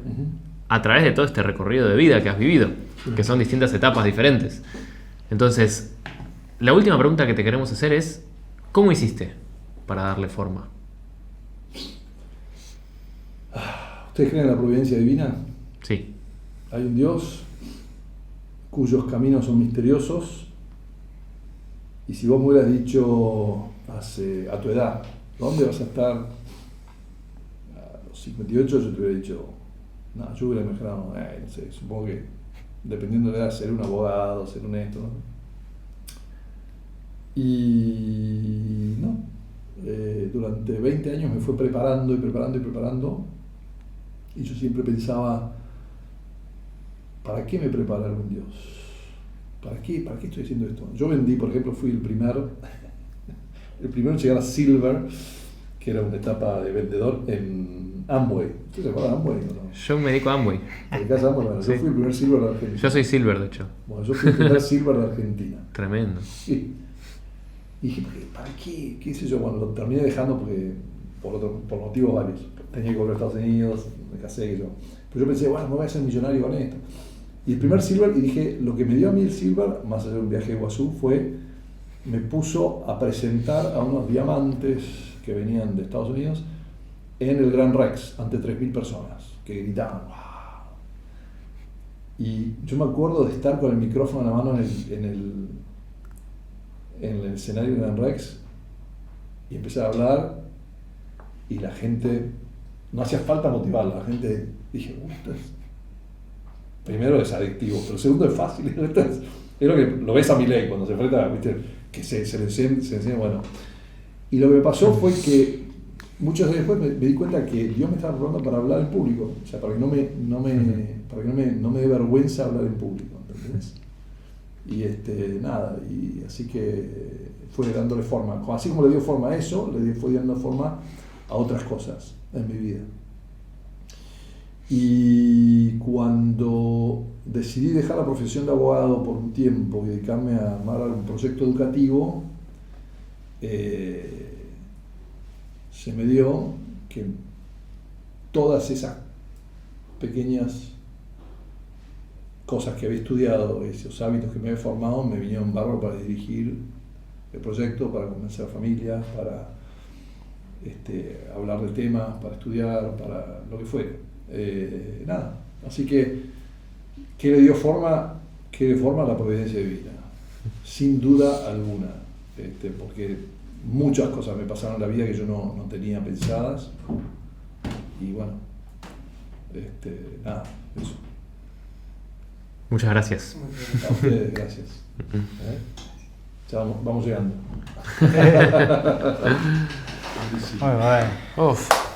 a través de todo este recorrido de vida que has vivido, que son distintas etapas diferentes. Entonces, la última pregunta que te queremos hacer es, ¿cómo hiciste para darle forma? ¿Ustedes creen en la providencia divina? Sí. Hay un Dios cuyos caminos son misteriosos, y si vos me hubieras dicho a tu edad, ¿dónde vas a estar? A los 58 yo te hubiera dicho, no, yo hubiera imaginado, no sé, supongo que dependiendo de la edad, ser un abogado, ser un esto, ¿no? Y no, durante 20 años me fue preparando, y yo siempre pensaba, ¿para qué me prepara algún Dios? ¿Para qué estoy haciendo esto? Yo vendí, por ejemplo, fui el primero en llegar a Silver, que era una etapa de vendedor en Amway. ¿Usted se acuerda de Amway o no? Yo me dedico a Amway. Bueno, Sí. Yo fui el primer Silver de Argentina. Yo soy Silver, de hecho. Bueno, yo fui el primer Silver de Argentina. Tremendo. Sí. Y dije, ¿para qué? ¿Qué sé yo? Bueno, lo terminé dejando porque por motivos varios. Tenía que volver a Estados Unidos, me casé, que yo. Pero yo pensé, bueno, me voy a hacer millonario con esto. Y el primer Silver, y dije, lo que me dio a mí el Silver, más allá de un viaje a Iguazú, me puso a presentar a unos diamantes que venían de Estados Unidos en el Gran Rex, ante 3.000 personas, que gritaban, ¡wow! Y yo me acuerdo de estar con el micrófono en la mano en el escenario del Gran Rex, y empecé a hablar, y la gente no hacía falta motivarla. La gente, dije, esto es, primero es adictivo, pero segundo es fácil. Esto es lo que lo ves a Milei cuando se enfrenta, ¿viste? Que se le enseña, bueno. Y lo que me pasó fue que muchos años después me di cuenta que Dios me estaba probando para hablar en público, o sea, para que no me dé vergüenza hablar en público, ¿entendés? Y nada, y así que fue dándole forma, así como le dio forma a eso, fue dando forma a otras cosas en mi vida. Y cuando decidí dejar la profesión de abogado por un tiempo y dedicarme a armar un proyecto educativo, se me dio que todas esas pequeñas cosas que había estudiado, esos hábitos que me había formado, me vinieron bárbaro para dirigir el proyecto, para convencer a familias, para hablar de temas, para estudiar, para lo que fuera. Nada, así que ¿qué le dio forma? ¿Qué le dio forma a la providencia divina? Sin duda alguna, porque muchas cosas me pasaron en la vida que yo no tenía pensadas, y bueno, nada, eso. Muchas gracias. A ustedes, gracias. Ya vamos llegando. Muy bueno. Uf.